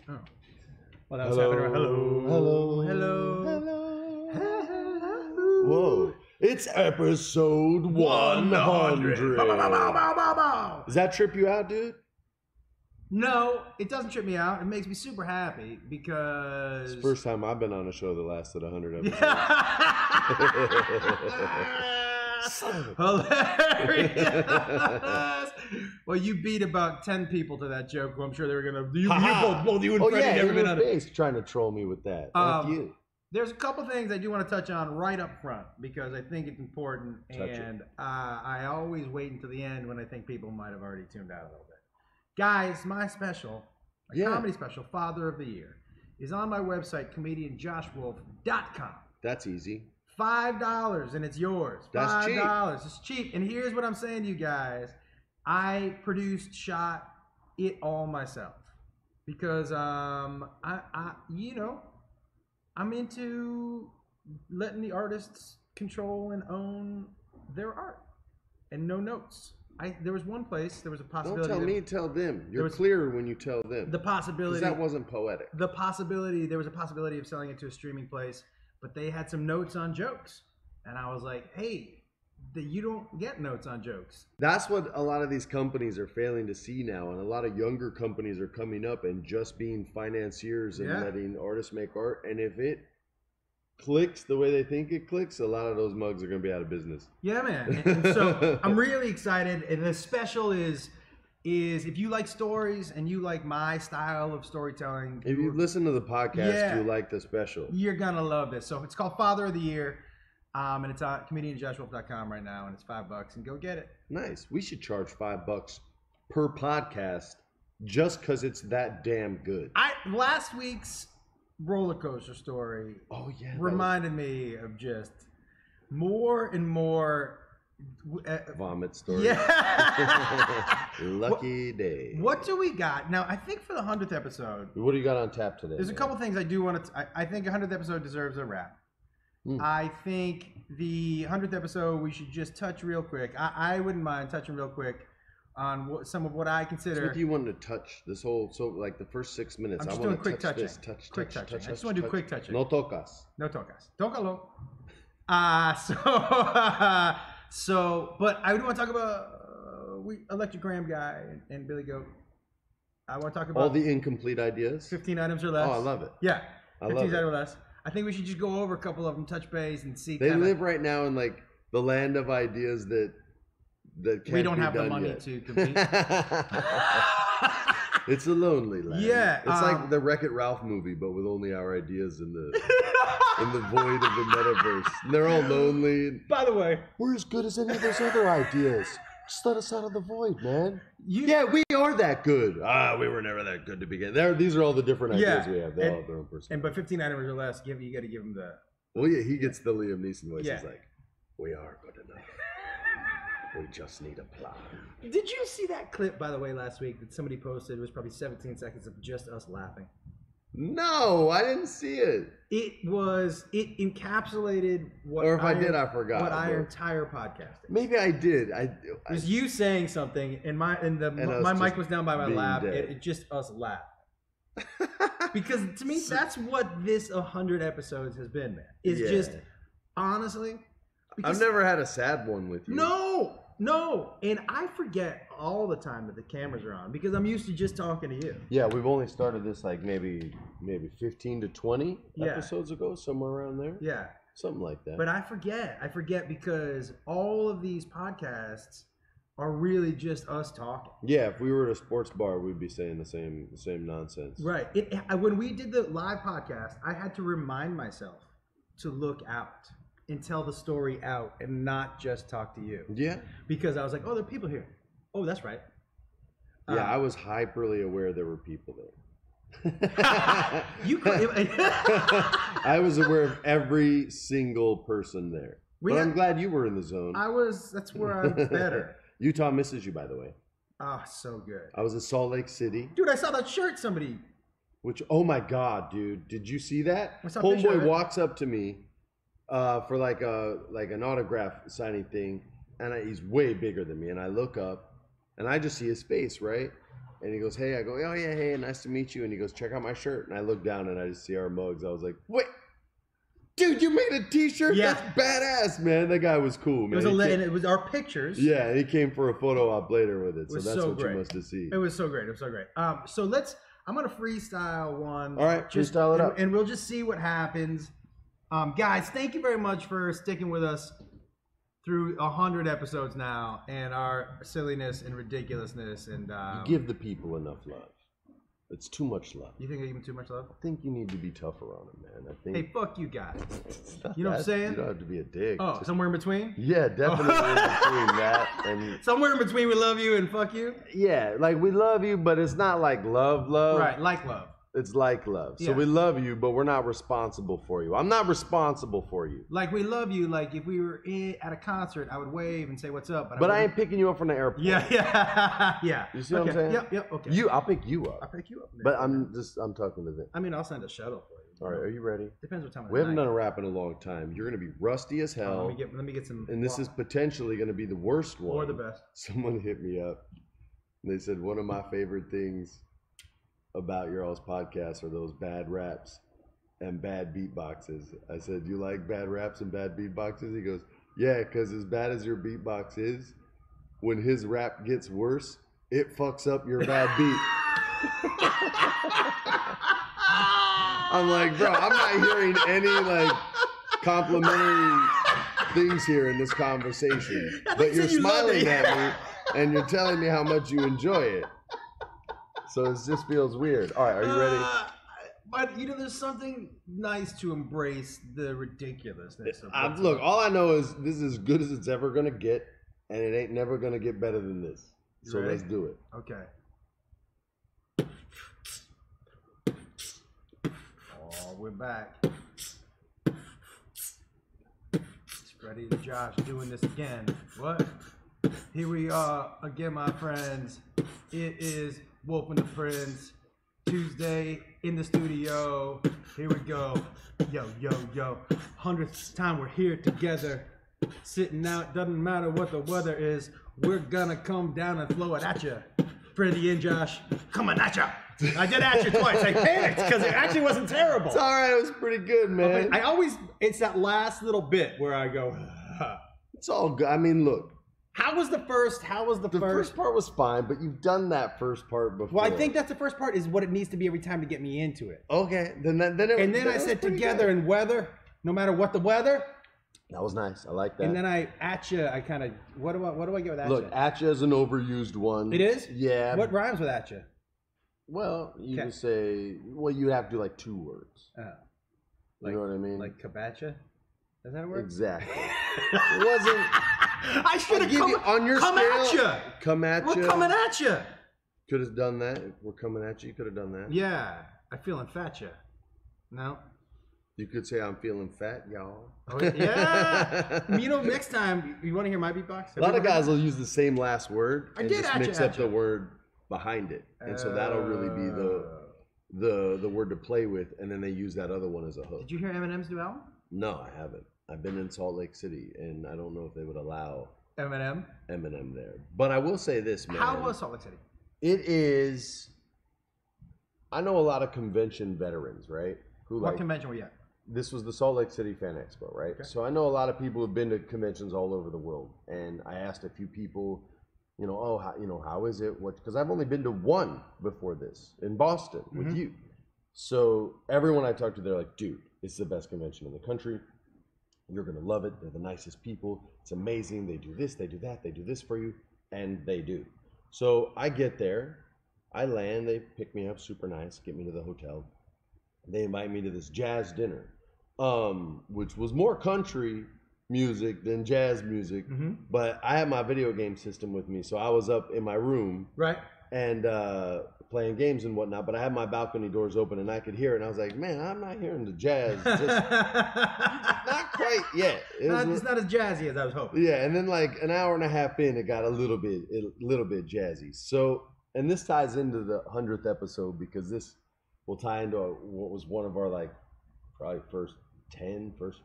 Oh. Well, that was happening. Hello. Whoa. It's episode 100. Bow, bow, bow, bow, bow, bow, bow. Does that trip you out, dude? No, it doesn't trip me out. It makes me super happy because... It's the first time I've been on a show that lasted 100 episodes. Hilarious. Well, you beat about 10 people to that joke. Well, I'm sure they were gonna. You both you and Freddie never been on it. Trying to troll me with that. Fuck you. There's a couple things I do want to touch on right up front because I think it's important, I always wait until the end when I think people might have already tuned out a little bit. Guys, my special, comedy special, Father of the Year, is on my website, comedianjoshwolf.com. That's easy. $5 and it's yours. That's cheap. $5. It's cheap. And here's what I'm saying to you guys. I shot it all myself because I'm into letting the artists control and own their art and no notes. There was one place, there was a possibility. Don't tell me, tell them. You're clearer when you tell them. The possibility. Because that wasn't poetic. There was a possibility of selling it to a streaming place, but they had some notes on jokes. And I was like, hey, you don't get notes on jokes. That's what a lot of these companies are failing to see now. And a lot of younger companies are coming up and just being financiers and letting artists make art. And if it clicks the way they think it clicks, a lot of those mugs are going to be out of business. Yeah, man. And so I'm really excited. And the special is if you like stories and you like my style of storytelling. If you listen to the podcast, you like the special. You're going to love this. So it's called Father of the Year. And it's on comedianjoshwolf.com right now, and it's $5, and go get it. Nice. We should charge $5 per podcast just because it's that damn good. Last week's roller coaster story reminded me of just more and more vomit stories. Yeah. Lucky day. What do we got now? I think for the 100th episode, what do you got on tap today? There's a couple things I do want to. I think 100th episode deserves a wrap. I think the 100th episode we should just touch real quick. I wouldn't mind touching real quick on some of what I consider. So what do you want to touch this whole, like the first 6 minutes? I'm just doing quick touching. Quick touching. I just want to do quick touching. No tocas. No tocas. Tócalo. But I do want to talk about Electric Graham guy and Billy Goat. I want to talk about all the incomplete ideas. 15 items or less. Oh, I love it. Yeah, 15 items or less. I think we should just go over a couple of them, touch base, and see. They live right now in like the land of ideas that can't we don't be have done the money yet. to compete. It's a lonely land. Yeah, it's like the Wreck-It Ralph movie, but with only our ideas in the void of the metaverse. And they're all lonely. By the way, we're as good as any of those other ideas. Just let us out of the void, man. Yeah, we are that good. We were never that good to begin. These are all the different ideas we have. They all have their own personality. And by 15 items or less, you got to give them the. Well, yeah, he gets the Liam Neeson voice. He's like, we are good enough. We just need a plan. Did you see that clip, by the way, last week that somebody posted? It was probably 17 seconds of just us laughing. No, I didn't see it. It encapsulated what. Or if I did, I forgot. What our entire podcast is. Maybe I did. It was you saying something, and my mic was down by my lap. It just us laugh. Because to me, that's what this 100 episodes has been, man. It's just honestly. I've never had a sad one with you. No, and I forget all the time that the cameras are on because I'm used to just talking to you. Yeah, we've only started this like maybe 15 to 20 episodes ago, somewhere around there. Yeah. Something like that. But I forget because all of these podcasts are really just us talking. Yeah, if we were at a sports bar, we'd be saying the same nonsense. Right. When we did the live podcast, I had to remind myself to look out and tell the story out and not just talk to you. Yeah. Because I was like, oh, there are people here. Oh, that's right. Yeah, I was hyperly aware there were people there. I was aware of every single person there. But I'm glad you were in the zone. That's where I'm better. Utah misses you, by the way. Oh, so good. I was in Salt Lake City. Dude, I saw that shirt somebody. Oh my God, dude. Did you see that? Homeboy walks up to me for like an autograph signing thing, and he's way bigger than me, and I look up and I just see his face, right? And he goes, hey. I go, oh, yeah, hey, nice to meet you. And he goes, check out my shirt. And I look down and I just see our mugs. I was like, wait. Dude, you made a t-shirt? Yeah. That's badass, man. That guy was cool, man. And it was our pictures. Yeah, and he came for a photo op later with it. So that's what you must have seen. It was so great. So I'm going to freestyle one. All right, freestyle it up. And we'll just see what happens. Guys, thank you very much for sticking with us through 100 episodes now and our silliness and ridiculousness. And you give the people enough love. It's too much love. You think I give them too much love? I think you need to be tougher on them, man. I think. Hey, fuck you guys. You know what I'm saying? You don't have to be a dick. Oh, somewhere in between? Yeah, definitely in between that and. Somewhere in between we love you and fuck you? Yeah, like we love you, but it's not like love. Right, like love. It's like love. So we love you, but we're not responsible for you. I'm not responsible for you. Like we love you. Like if we were at a concert, I would wave and say what's up. But I ain't picking you up from the airport. Yeah. You see what I'm saying? Yep. Okay. I'll pick you up. I'll pick you up. But I'm talking to them. I mean, I'll send a shuttle for you. All right, are you ready? Depends what time of We haven't done a rap in a long time. You're gonna be rusty as hell. Let me get some. And this is potentially gonna be the worst one. Or the best. Someone hit me up. And they said one of my favorite things about your all's podcast are those bad raps and bad beatboxes. I said, you like bad raps and bad beatboxes? He goes, yeah, because as bad as your beatbox is, when his rap gets worse, it fucks up your bad beat. I'm like, bro, I'm not hearing any like complimentary things here in this conversation. But you're smiling at me and you're telling me how much you enjoy it. So it just feels weird. All right, are you ready? But there's something nice to embrace the ridiculousness of look, all I know is this is as good as it's ever gonna get, and it ain't never gonna get better than this. So let's do it. Okay. Oh, we're back. It's Freddie and Josh doing this again. What? Here we are again, my friends. It is Wolf and the Prince, Tuesday in the studio. Here we go. Yo. 100th time we're here together, sitting out. Doesn't matter what the weather is. We're gonna come down and throw it at you. Freddie and Josh, coming at you. I did at you twice. I panicked because it actually wasn't terrible. It's all right. It was pretty good, man. It's that last little bit where I go. It's all good. I mean, look. How was the first? The first part was fine, but you've done that first part before. Well, I think that's the first part is what it needs to be every time to get me into it. Okay, then I said together and weather, no matter what the weather. That was nice. I like that. And then I kind of what do I get with atcha? Look, atcha is an overused one. It is? Yeah. What rhymes with atcha? Well, you can say you have to do like 2 words. You know what I mean? Like kabacha? Is that a word? Exactly. It wasn't. I should have on your come scale, at you. Come at you. We're coming at you. Could have done that. We're coming at you. You could have done that. Yeah, I feeling fat you. No. You could say I'm feeling fat, y'all. Oh, yeah. Next time you want to hear my beatbox. A lot of guys will use the same last word and just mix up atcha. the word behind it, and so that'll really be the word to play with, and then they use that other one as a hook. Did you hear Eminem's new album? No, I haven't. I've been in Salt Lake City, and I don't know if they would allow Eminem there. But I will say this, man. How was Salt Lake City? It is. I know a lot of convention veterans, right? What convention were you at? This was the Salt Lake City Fan Expo, right? Okay. So I know a lot of people who've been to conventions all over the world, and I asked a few people, how is it? Because I've only been to one before this in Boston with you. So everyone I talked to, they're like, dude, it's the best convention in the country. You're going to love it. They're the nicest people. It's amazing. They do this, they do that, they do this for you, and they do. So I get there, I land, they pick me up, super nice, get me to the hotel. They invite me to this jazz dinner, which was more country music than jazz music, but I had my video game system with me, so I was up in my room, right, and playing games and whatnot, but I had my balcony doors open and I could hear it, and I was like, man, I'm not hearing the jazz, not quite yet. It's not as jazzy as I was hoping. Yeah, and then like an hour and a half in, it got a little bit jazzy. So, and this ties into the 100th episode because this will tie into what was one of our probably first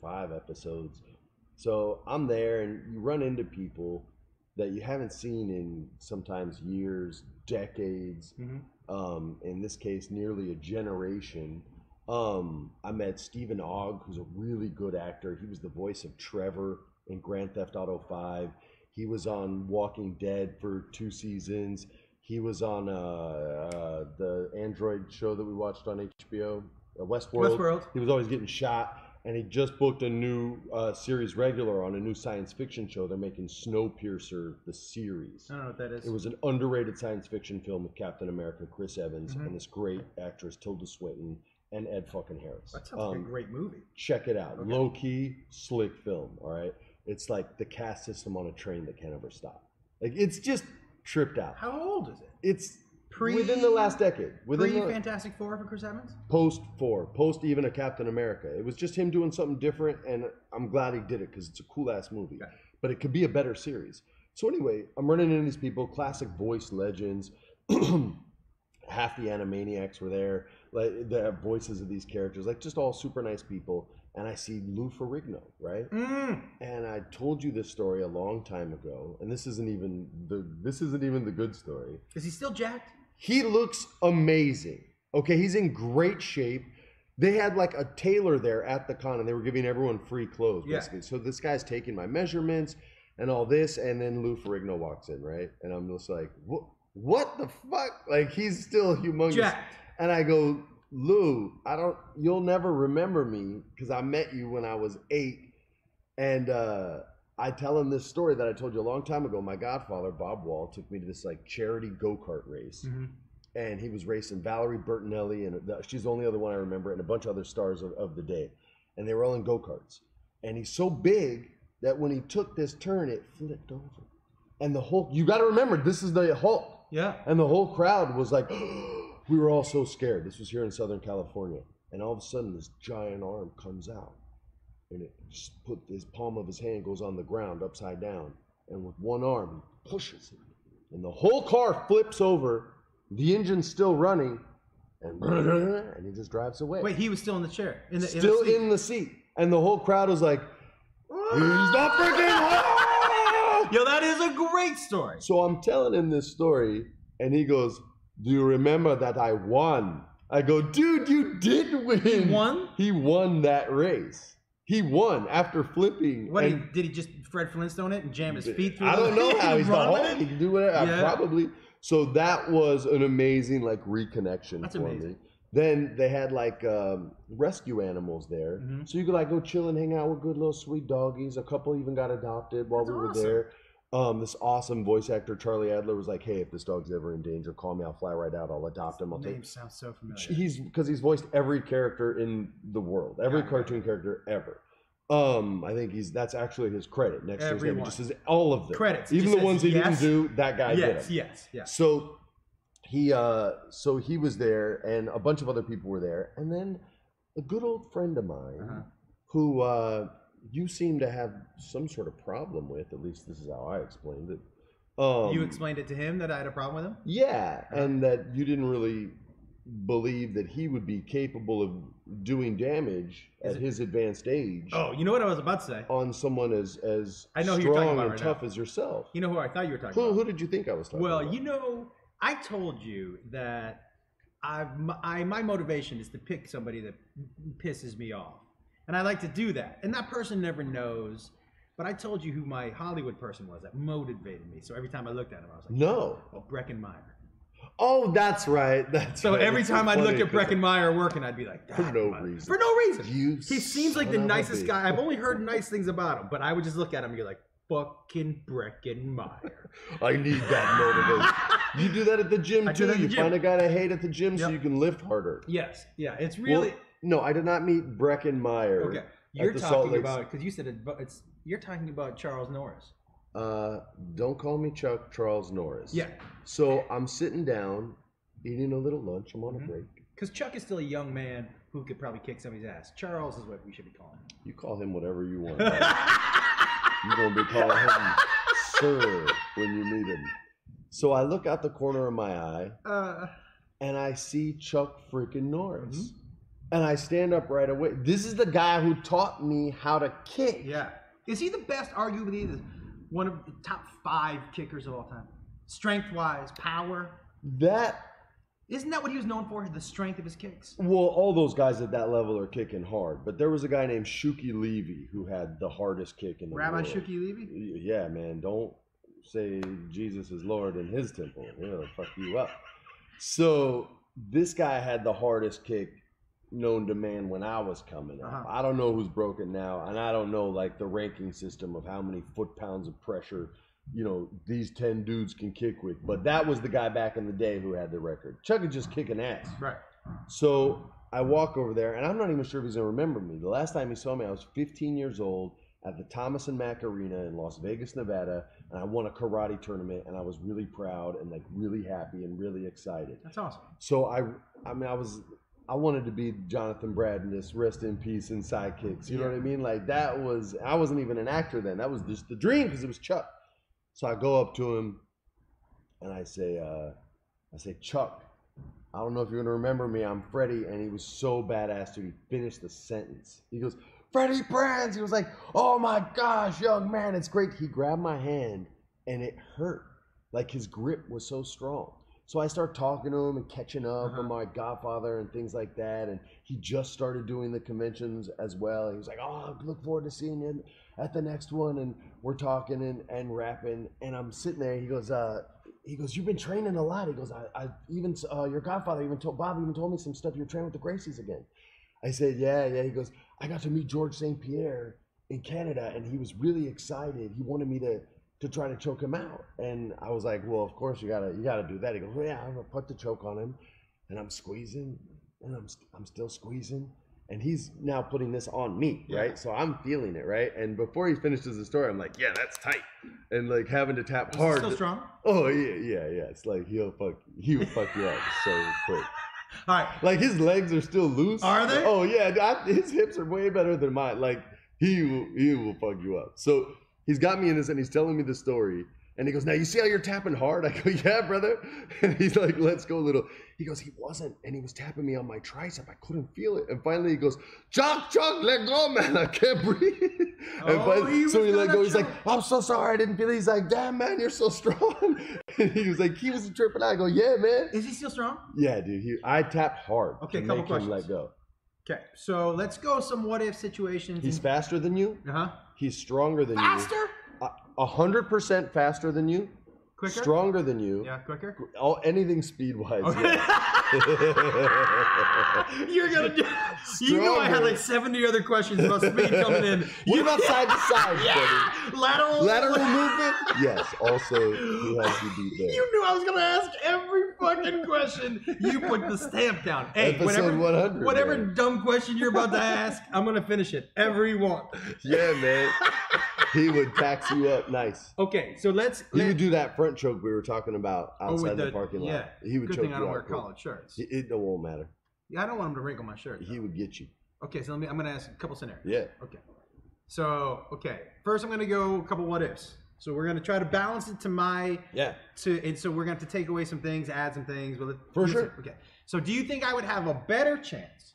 5 episodes. So I'm there, and you run into people that you haven't seen in sometimes years, decades, in this case, nearly a generation. I met Stephen Ogg, who's a really good actor. He was the voice of Trevor in Grand Theft Auto 5. He was on Walking Dead for 2 seasons. He was on the Android show that we watched on HBO, Westworld. He was always getting shot. And he just booked a new series regular on a new science fiction show. They're making Snowpiercer, the series. I don't know what that is. It was an underrated science fiction film with Captain America, Chris Evans, and this great actress, Tilda Swinton, and Ed fucking Harris. That sounds like a great movie. Check it out. Okay. Low-key, slick film, all right? It's like the caste system on a train that can't ever stop. Like, it's just tripped out. How old is it? It's within the last decade. Fantastic Four for Chris Evans? Post even a Captain America. It was just him doing something different, and I'm glad he did it because it's a cool-ass movie. Okay. But it could be a better series. So anyway, I'm running into these people, classic voice legends. Half the Animaniacs were there. Like the voices of these characters, like just all super nice people. And I see Lou Ferrigno, right? And I told you this story a long time ago, and this isn't even the good story. Is he still jacked? He looks amazing. Okay, he's in great shape. They had like a tailor there at the con, and they were giving everyone free clothes, basically. So this guy's taking my measurements and all this, and then Lou Ferrigno walks in, right? And I'm just like, what the fuck? Like, he's still humongous. Jacked. And I go, Lou, you'll never remember me because I met you when I was 8. And I tell him this story that I told you a long time ago. My godfather, Bob Wall, took me to this like charity go-kart race. And he was racing Valerie Bertinelli, and she's the only other one I remember, and a bunch of other stars of the day. And they were all in go-karts. And he's so big that when he took this turn, it flipped over. And you got to remember, this is the Hulk. Yeah. And the whole crowd was like, we were all so scared. This was here in Southern California. And all of a sudden, this giant arm comes out. And it just his palm of his hand goes on the ground upside down. And with one arm, he pushes it. And the whole car flips over. The engine's still running. And he just drives away. Wait, he was still in the chair? In the seat. And the whole crowd was like, he's not freaking Hulk! Yo, that is a great story. So I'm telling him this story, and he goes, do you remember that I won? I go, dude, you did win. He won? He won that race. He won after flipping. What, did he just Fred Flintstone it and jam his feet through I don't know how he's the Hulk. He can do whatever. Yeah. Probably. So that was an amazing like reconnection for me. Then they had like rescue animals there. So you could like go chill and hang out with good little sweet doggies. A couple even got adopted while we were there. This awesome voice actor, Charlie Adler, was like, hey, if this dog's ever in danger, call me. I'll fly right out. I'll adopt him. Name sounds so familiar. Because he's voiced every character in the world. Every cartoon character ever. I think that's actually his credit. Next to his name, just says all of them. Credits. Even the ones he didn't do, that guy did them. Yes. So he was there, and a bunch of other people were there. And then a good old friend of mine who you seem to have some sort of problem with. At least this is how I explained it. You explained it to him that I had a problem with him? Yeah, and that you didn't really believe that he would be capable of doing damage at his advanced age. Oh, you know what I was about to say? On someone as I know strong and tough as yourself. You know who I thought you were talking about? Who did you think I was talking about? Well, you know, I told you that my motivation is to pick somebody that pisses me off. And I like to do that. And that person never knows. But I told you who my Hollywood person was that motivated me. So every time I looked at him, I was like, no. Oh, Breckin Meyer. Oh, that's right. So right. every time I'd look at Breckin Meyer working, I'd be like, for no reason. For no reason. He seems like the nicest guy. I've only heard nice things about him. But I would just look at him and be like, fucking Breckin Meyer. I need that motivation. You do that at the gym too. You find a guy to hate at the gym so you can lift harder. Yes. Yeah. It's really... Well, no, I did not meet Breckin Meyer. Okay. You're talking about, because you said you're talking about Charles Norris. Don't call me Chuck, Charles Norris. Yeah. So I'm sitting down, eating a little lunch. I'm on a break. Because Chuck is still a young man who could probably kick somebody's ass. Charles is what we should be calling him. You call him whatever you want. You're going to be calling him sir when you meet him. So I look out the corner of my eye, and I see Chuck freaking Norris. And I stand up right away. This is the guy who taught me how to kick. Yeah. Is he the best, arguably one of the top 5 kickers of all time. Strength-wise, power. Isn't that what he was known for? The strength of his kicks? Well, all those guys at that level are kicking hard. But there was a guy named Shuki Levy who had the hardest kick in the world. Rabbi Shuki Levy? Yeah, man. Don't say Jesus is Lord in his temple. It'll fuck you up. So this guy had the hardest kick known to man when I was coming up. I don't know who's broken now, and I don't know like the ranking system of how many foot-pounds of pressure, you know, these 10 dudes can kick with. But that was the guy back in the day who had the record. Chuck is just kicking ass. Right. So I walk over there, and I'm not even sure if he's gonna remember me. The last time he saw me, I was 15 years old at the Thomas and Mack Arena in Las Vegas, Nevada, and I won a karate tournament, and I was really proud and like really happy and really excited. That's awesome. So I wanted to be Jonathan Brad in this Rest in Peace and Sidekicks. You know what I mean? Like I wasn't even an actor then. That was just the dream because it was Chuck. So I go up to him and I say, Chuck, I don't know if you're gonna remember me. I'm Freddie. And he was so badass, dude. He finished the sentence. He goes, Freddie Prinze. He was like, oh my gosh, young man, it's great. He grabbed my hand and it hurt. Like his grip was so strong. So I start talking to him and catching up on my Godfather and things like that. And he just started doing the conventions as well. He was like, oh, I look forward to seeing you at the next one. And we're talking and rapping. And I'm sitting there. He goes, you've been training a lot. He goes, I even, your Godfather Bob even told me some stuff. You're training with the Gracies again. I said, yeah. He goes, I got to meet George St. Pierre in Canada. And he was really excited. He wanted me to try to choke him out. And I was like, well, of course you gotta do that. He goes, well, yeah, I'm gonna put the choke on him. And I'm squeezing and I'm still squeezing. And he's now putting this on me, right? So I'm feeling it, right? And before he finishes the story, I'm like, yeah, that's tight. And like having to tap hard. Still strong? Oh yeah. It's like he would fuck you up so quick. All right. Like his legs are still loose. Are they? Oh yeah, his hips are way better than mine. Like he will fuck you up. So he's got me in this and he's telling me the story. And he goes, now you see how you're tapping hard? I go, yeah, brother. And he's like, let's go a little. He goes, he wasn't. And he was tapping me on my tricep. I couldn't feel it. And finally he goes, Chuck, let go, man. I can't breathe. So he let go. He's like, I'm so sorry. I didn't feel it. He's like, damn, man, you're so strong. And he was like, he was tripping out. I go, yeah, man. Is he still strong? Yeah, dude. I tapped hard. Okay, to couple make questions. him let go. Okay, so let's go some what if situations. He's faster than you. He's stronger than you. Faster? 100% faster than you. Quicker? Stronger than you. Yeah, quicker? Anything speed-wise. Okay. Yeah. You're going to do... You know I had like 70 other questions about speed coming in. What about side to side, yeah. buddy? Lateral movement? Yes. Also, he has you beat there. You knew I was going to ask every fucking question. You put the stamp down. Hey, Episode 100, whatever man. dumb question you're about to ask, I'm going to finish it. Every one. Yeah, man. He would tax you up nice. Okay, so He would do that front choke we were talking about outside the parking lot. Yeah. He would Good choke thing you I don't out wear quick. collared shirts. It won't matter. Yeah, I don't want him to wrinkle my shirt. He would get you. Okay, so I'm going to ask a couple scenarios. Yeah. Okay. So, first I'm going to go a couple what ifs. So we're going to try to balance it to my... Yeah. And so we're going to have to take away some things, add some things. For sure. Okay. So do you think I would have a better chance?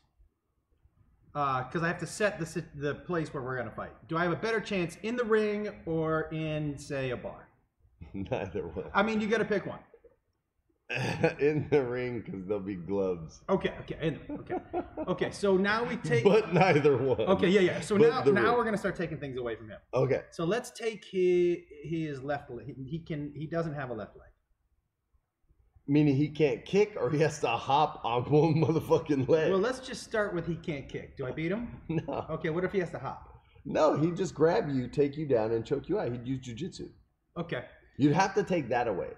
Because I have to set the place where we're going to fight. Do I have a better chance in the ring or in, say, a bar? Neither one. I mean, you got to pick one. In the ring, because there'll be gloves. Okay. So now we take. But neither one. Okay, yeah. So now we're gonna start taking things away from him. Okay. So let's take his left leg. He doesn't have a left leg. Meaning he can't kick, or he has to hop on one motherfucking leg. Well, let's just start with he can't kick. Do I beat him? No. Okay. What if he has to hop? No, he'd just grab you, take you down, and choke you out. He'd use jujitsu. Okay. You'd have to take that away.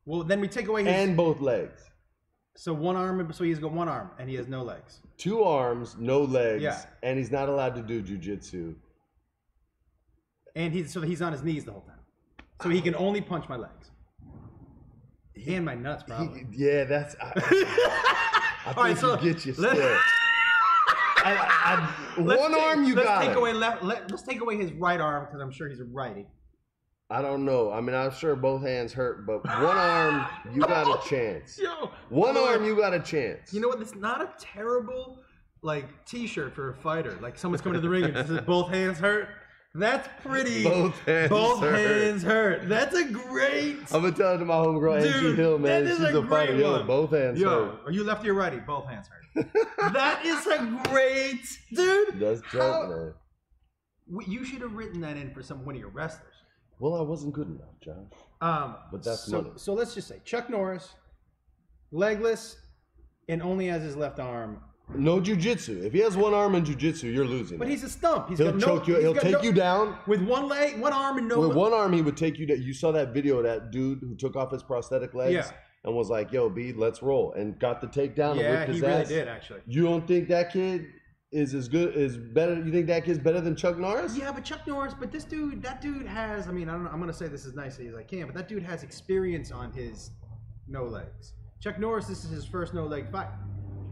Well, then we take away his... And both legs. So one arm, so he's got one arm, and he has no legs. 2 arms, no legs, yeah. And he's not allowed to do jujitsu. And he's on his knees the whole time. So he can only punch my legs. And my nuts, probably. Yeah, that's... I think so get you still. One arm you got. Let's take away his right arm, because I'm sure he's a righty. I don't know. I mean, I'm sure both hands hurt, but one arm, you got a chance. One arm, you got a chance. You know what? It's not a terrible, T-shirt for a fighter. Like, someone's coming to the ring and says, both hands hurt. That's pretty. Both hands hurt. That's a great. I'm gonna tell it to my homegirl Angie Hill, man. That is She's a fighter. Yo, both hands hurt. Are you lefty or righty? Both hands hurt. That is a great, dude. That's Chuck, man. You should have written that in for one of your wrestlers. Well, I wasn't good enough, Josh. But that's money. So let's just say Chuck Norris, legless, and only has his left arm. No jujitsu. If he has one arm in jujitsu, you're losing. But he's a stump. He'll choke you. He'll take you down with one leg, one arm, and no. With one arm, he would take you down. You saw that video of that dude who took off his prosthetic legs and was like, "Yo, B, let's roll," and got the takedown and whipped his ass. Yeah, he really did actually. You don't think that kid is as good, is better? You think that kid's better than Chuck Norris? Yeah, but Chuck Norris, but that dude has. I mean, I don't know. I'm gonna say this as nicely as I can, but that dude has experience on his no legs. Chuck Norris, this is his first no leg fight.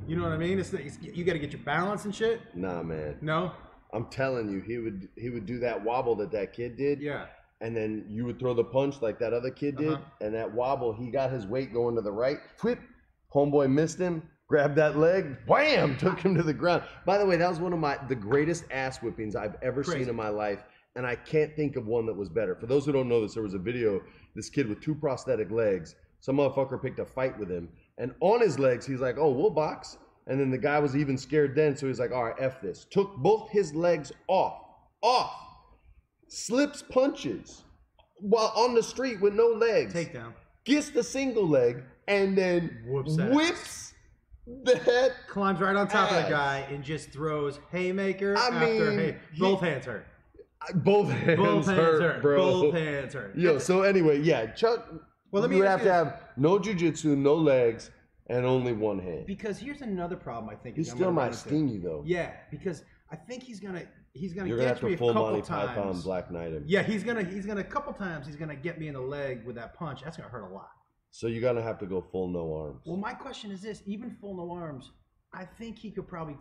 You know what I mean? You got to get your balance and shit. Nah, man. No. I'm telling you, he would do that wobble that kid did. Yeah. And then you would throw the punch like that other kid did, and that wobble, he got his weight going to the right. Whip, homeboy missed him, grabbed that leg, wham, took him to the ground. By the way, that was one of the greatest ass whippings I've ever seen in my life, and I can't think of one that was better. For those who don't know this, there was a video, this kid with 2 prosthetic legs, some motherfucker picked a fight with him, and on his legs, he's like, "Oh, we'll box." And then the guy was even scared then, so he's like, "All right, F this." Took both his legs off, slips punches while on the street with no legs. Takedown. Gets the single leg, and then whips that. Climbs right on top of the guy and just throws haymaker after haymaker. Both hands hurt. Both hands hurt, bro. Both hands hurt. Yo, so anyway, yeah, Chuck, you would have to have no jujitsu, no legs, and only one hand. Because here's another problem I think. He still might sting you though. Yeah, because I think he's gonna You're get gonna have me to a full couple Monty times. Python Black Knight him. Yeah, he's gonna a couple times he's gonna get me in the leg with that punch. That's gonna hurt a lot. So you're gonna have to go full no arms. Well, my question is this: even full no arms, I think he could probably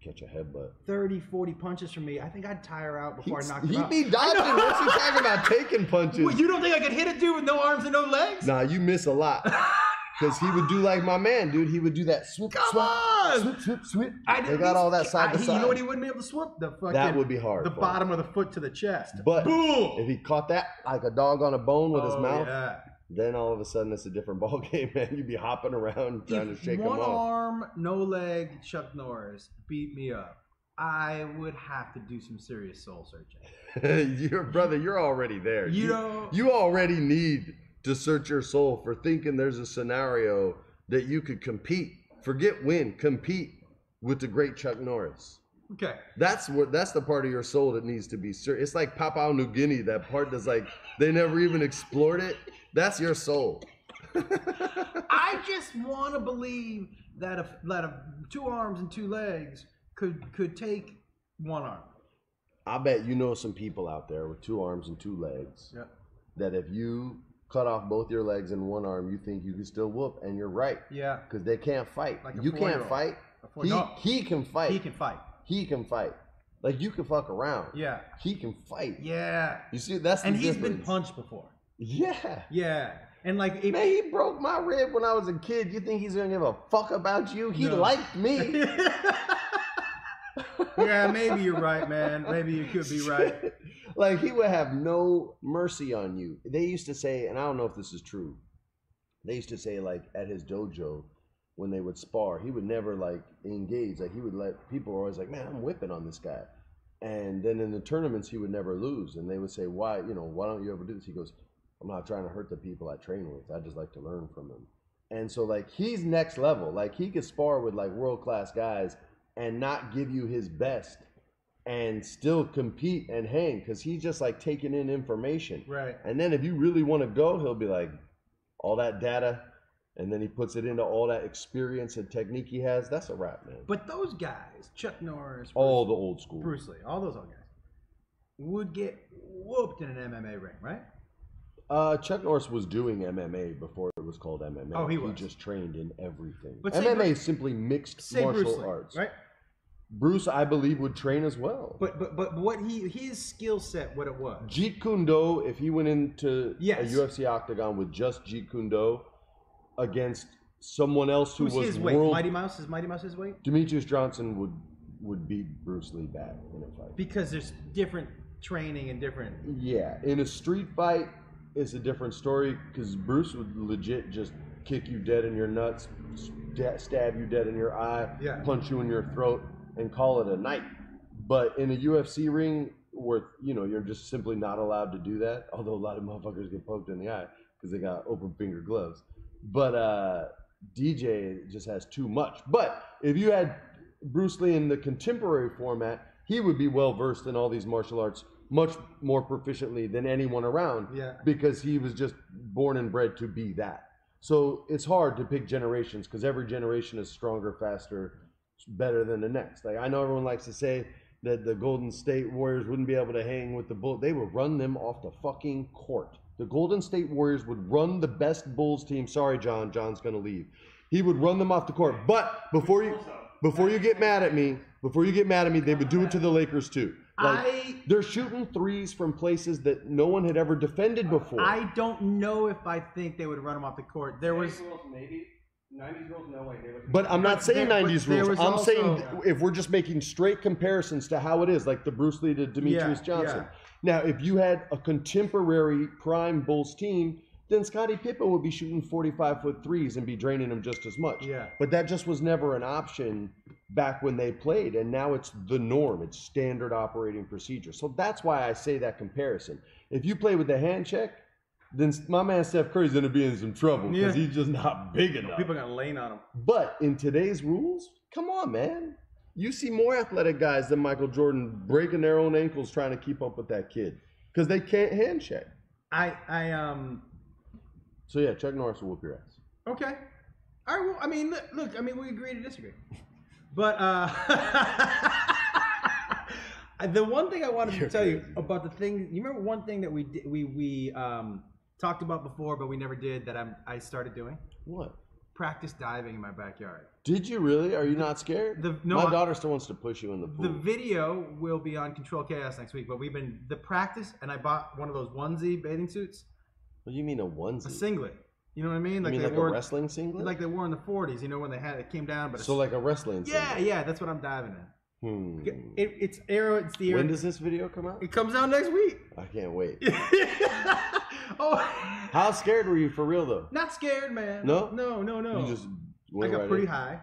catch a headbutt. 30, 40 punches from me. I think I'd tire out before I knocked him out. He'd be dodging. What's he talking about taking punches? Well, you don't think I could hit a dude with no arms and no legs? Nah, you miss a lot. Because he would do like my man, dude. He would do that swoop, swoop. They got all that side to side. You know what he wouldn't be able to swoop? That would be hard. The bottom of the foot to the chest. But boom! If he caught that like a dog on a bone with his mouth, yeah. Then all of a sudden it's a different ball game, man. You'd be hopping around trying to shake him off. One arm, no leg, Chuck Norris beat me up. I would have to do some serious soul searching. You're already there. You already need to search your soul for thinking there's a scenario that you could compete. Forget win, compete with the great Chuck Norris. Okay. That's the part of your soul that needs to be searched. It's like Papua New Guinea, that part that's like they never even explored it. That's your soul. I just want to believe that a 2 arms and 2 legs could take 1 arm. I bet you know some people out there with 2 arms and 2 legs. Yep. That if you cut off both your legs and 1 arm, you think you can still whoop, and you're right. Yeah. Because they can't fight. Like you can't fight. He can fight. He can fight. He can fight. Like you can fuck around. Yeah. He can fight. Yeah. You see, that's the difference. And he's been punched before. Yeah. Yeah. And like, man, he broke my rib when I was a kid. You think he's gonna give a fuck about you? He liked me. Yeah, maybe you're right, man. Maybe you could be right. Like, he would have no mercy on you. They used to say, and I don't know if this is true, they used to say, like, at his dojo, when they would spar, he would never, like, engage. Like, he would let people always like, man, I'm whipping on this guy. And then in the tournaments, he would never lose. And they would say, why don't you ever do this? He goes, I'm not trying to hurt the people I train with. I just like to learn from them. And so, like, he's next level. Like, he could spar with, like, world-class guys and not give you his best and still compete and hang, because he's just, like, taking in information. Right. And then if you really want to go, he'll be like, all that data, and then he puts it into all that experience and technique he has. That's a wrap, man. But those guys, Chuck Norris, all the old school, Bruce Lee, all those old guys, would get whooped in an MMA ring, right? Chuck Norris was doing MMA before it was called MMA. Oh, he was. He just trained in everything. But MMA is simply mixed martial arts, right? Bruce, I believe, would train as well. But what his skill set, what it was? Jeet Kune Do, if he went into a UFC octagon with just Jeet Kune Do against someone else who was his weight? Mighty Mouse? Is Mighty Mouse his weight? Demetrius Johnson would beat Bruce Lee bad in a fight. Because there's different training and different. Yeah, in a street fight, it's a different story because Bruce would legit just kick you dead in your nuts, stab you dead in your eye, punch you in your throat, and call it a night. But in a UFC ring, where you're just simply not allowed to do that, although a lot of motherfuckers get poked in the eye because they got open finger gloves. But DJ just has too much. But if you had Bruce Lee in the contemporary format, he would be well versed in all these martial arts much more proficiently than anyone around, because he was just born and bred to be that. So it's hard to pick generations because every generation is stronger, faster, better than the next. Like, I know everyone likes to say that the Golden State Warriors wouldn't be able to hang with the Bulls. They would run them off the fucking court. The Golden State Warriors would run the best Bulls team. Sorry, John. John's going to leave. He would run them off the court. But before you get mad at me, they would do it to the Lakers too. Like, they're shooting threes from places that no one had ever defended before. I don't know if I think they would run them off the court. There was maybe 90s rules, no way. But I'm not saying 90s rules. I'm saying if we're just making straight comparisons to how it is, like the Bruce Lee to Demetrius Johnson. Now, if you had a contemporary prime Bulls team, then Scottie Pippen would be shooting 45-foot threes and be draining them just as much. Yeah. But that just was never an option back when they played, and now it's the norm. It's standard operating procedure. So that's why I say that comparison. If you play with the hand check, then my man Steph Curry's going to be in some trouble because he's just not big enough. People are going to lane on him. But in today's rules, come on, man. You see more athletic guys than Michael Jordan breaking their own ankles trying to keep up with that kid because they can't hand check. So yeah, Chuck Norris will whoop your ass. Okay. All right. Well, I mean, look. I mean, we agree to disagree. But the one thing I wanted to tell you about the thing. You remember one thing that we talked about before, but we never did. That I started doing. What? Practice diving in my backyard. Did you really? Are you not scared? My daughter still wants to push you in the pool. The video will be on Control Chaos next week, but we've been the practice, and I bought one of those onesie bathing suits. What do you mean a onesie? A singlet. You know what I mean? Like, a wrestling singlet? Like they wore in the 40s, when it came down. But so like a wrestling singlet? Yeah, that's what I'm diving in. It's the arrow. When does this video come out? It comes out next week. I can't wait. Oh. How scared were you for real though? Not scared, man. No? No. You just went I got pretty high.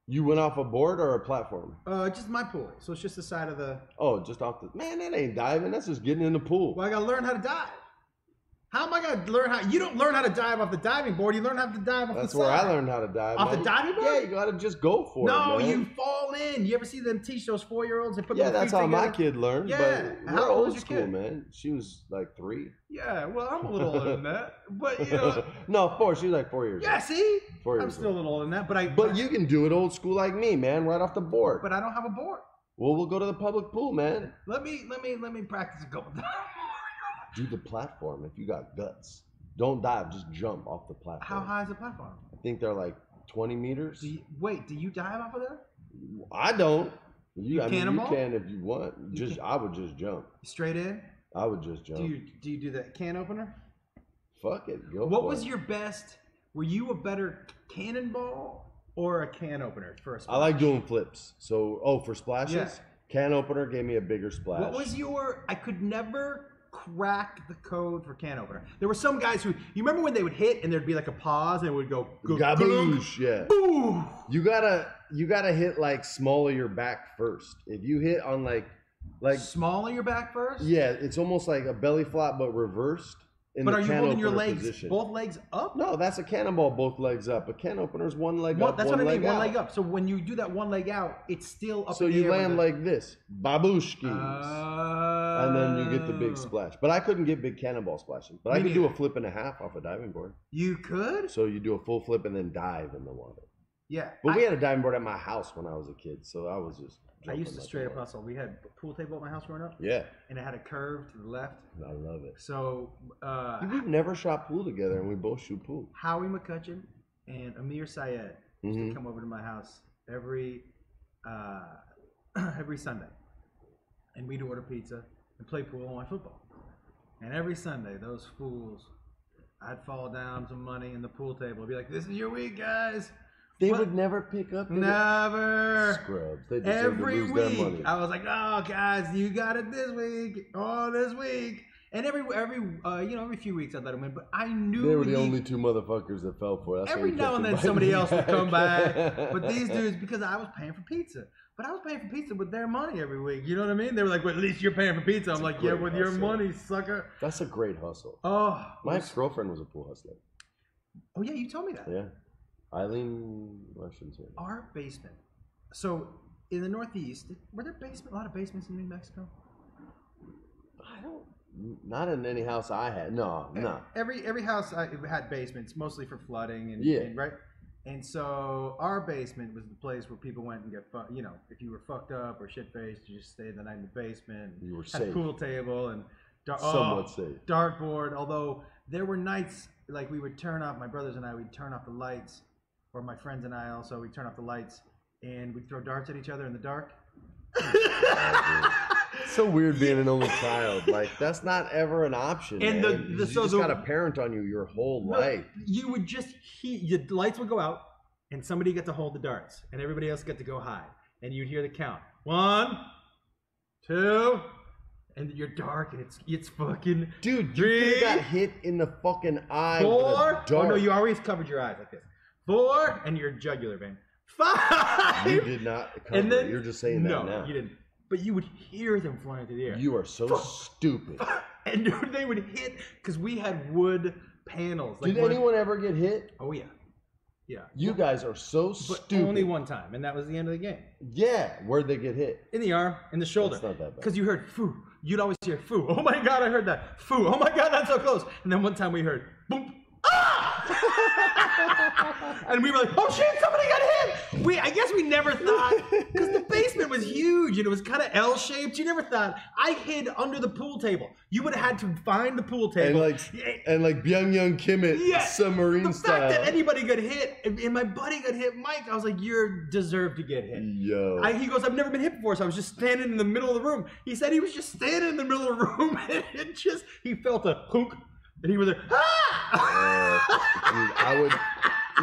You went off a board or a platform? Just my pool. So it's just the side of the... Oh, just off the... Man, that ain't diving. That's just getting in the pool. Well, I got to learn how to dive. How am I going to learn how... You don't learn how to dive off the diving board. You learn how to dive off the side. That's where I learned how to dive. Off the diving board? Yeah, you got to just go for it, No, man. you fall in. You ever see them teach those 4-year-olds? They put that's how my kid learned. Yeah. But How we're old was old your school, kid? man. She was like 3. Yeah, well, I'm a little older than that. But, No, 4. She was like 4 years old. Yeah, see? 4 years I'm still a little older than that. But you can do it old school like me, man, right off the board. But I don't have a board. Well, we'll go to the public pool, man. Let me practice a couple times. Do the platform if you got guts. Don't dive, just jump off the platform. How high is the platform? I think they're like 20 meters. Do you dive off of there? I don't. You cannonball? You can if you want. I would just jump. Straight in? I would just jump. Do you do that can opener? Fuck it, go. What was your best? Were you a better cannonball or a can opener for a splash? I like doing flips. So, for splashes, Yeah. can opener gave me a bigger splash. What was your? I could never crack the code for can opener. There were some guys who, you remember when they would hit and there'd be like a pause and it would go gaboosh, yeah. Boom. You gotta hit like small of your back first. If you hit on like small of your back first? Yeah, it's almost like a belly flop but reversed. But are you holding your legs, position. both legs up? No, that's a cannonball, both legs up. A can opener's one leg up, that's one what I leg mean, out. one leg up. So when you do that one leg out, it's still up So in the air. you land like this, babushkis, and then you get the big splash. But I couldn't get big cannonball splashes. But I could do a flip and a half off a diving board. You could? So you do a full flip and then dive in the water. Yeah. But we had a diving board at my house when I was a kid, so I was just I used to straight up hustle. We had a pool table at my house growing up. Yeah. And it had a curve to the left. I love it. So we've never shot pool together, and we both shoot pool. Howie McCutcheon and Amir Syed used to come over to my house every Sunday, and we'd order pizza and play pool and watch football. And every Sunday, those fools, I'd fall down some money in the pool table. I'd be like, "This is your week, guys. They would never pick up. Never. Scrubs. They deserve Every to lose week, their money. I was like, "Oh, guys, you got it this week. Oh, this week." And every few weeks I'd let them win, but I knew They were the only two motherfuckers that fell for it. That's every now and then somebody else would come back. But these dudes, because I was paying for pizza. But I was paying for pizza with their money every week. You know what I mean? They were like, well, at least you're paying for pizza. I'm like, yeah, with your money, sucker. That's a great hustle. Oh. My ex-girlfriend was a pool hustler. Oh, yeah, you told me that. Yeah. Eileen Rushmore. Our basement. So, in the Northeast, were there a lot of basements in New Mexico? Not in any house I had. No. Every house had basements, mostly for flooding and right. And so our basement was the place where people went and get fucked. You know, if you were fucked up or shit faced, you just stayed the night in the basement. You were had safe. A pool table and somewhat safe. Dartboard. Although there were nights like we would turn off. My brothers and I would turn off the lights, or my friends and I also we'd turn off the lights and we'd throw darts at each other in the dark. It's so weird being an only child. Like, that's not ever an option. And you just got a parent on you your whole life. You would just the lights would go out, and somebody get to hold the darts, and everybody else get to go hide, and you'd hear the count 1, 2, and you're dark, and it's fucking dude. 3, you got hit in the fucking eye. 4. With a dart. Oh no, you always covered your eyes like this. 4, and your jugular vein. 5. You did not cover. And then, you're just saying that now. No, you didn't. But you would hear them flying through the air. You are so stupid. And dude, they would hit because we had wood panels. Did anyone ever get hit? Oh yeah, yeah. You guys are so stupid. Only one time, and that was the end of the game. Yeah, where'd they get hit? In the arm, in the shoulder. That's not that bad. Because you heard foo. You'd always hear foo. Oh my god, I heard that. Foo. Oh my god, that's so close. And then one time we heard boom. And we were like, oh shit, somebody got hit. I guess we never thought, because the basement was huge and it was kind of L-shaped. You never thought. I hid under the pool table. You would have had to find the pool table. And like Byung-Young Kim submarine style. The fact that anybody got hit, and my buddy got hit, Mike, I was like, you deserve to get hit. Yo. He goes, I've never been hit before, so I was just standing in the middle of the room. He said he was just standing in the middle of the room, and he felt a hook. And he was like, dude, I would,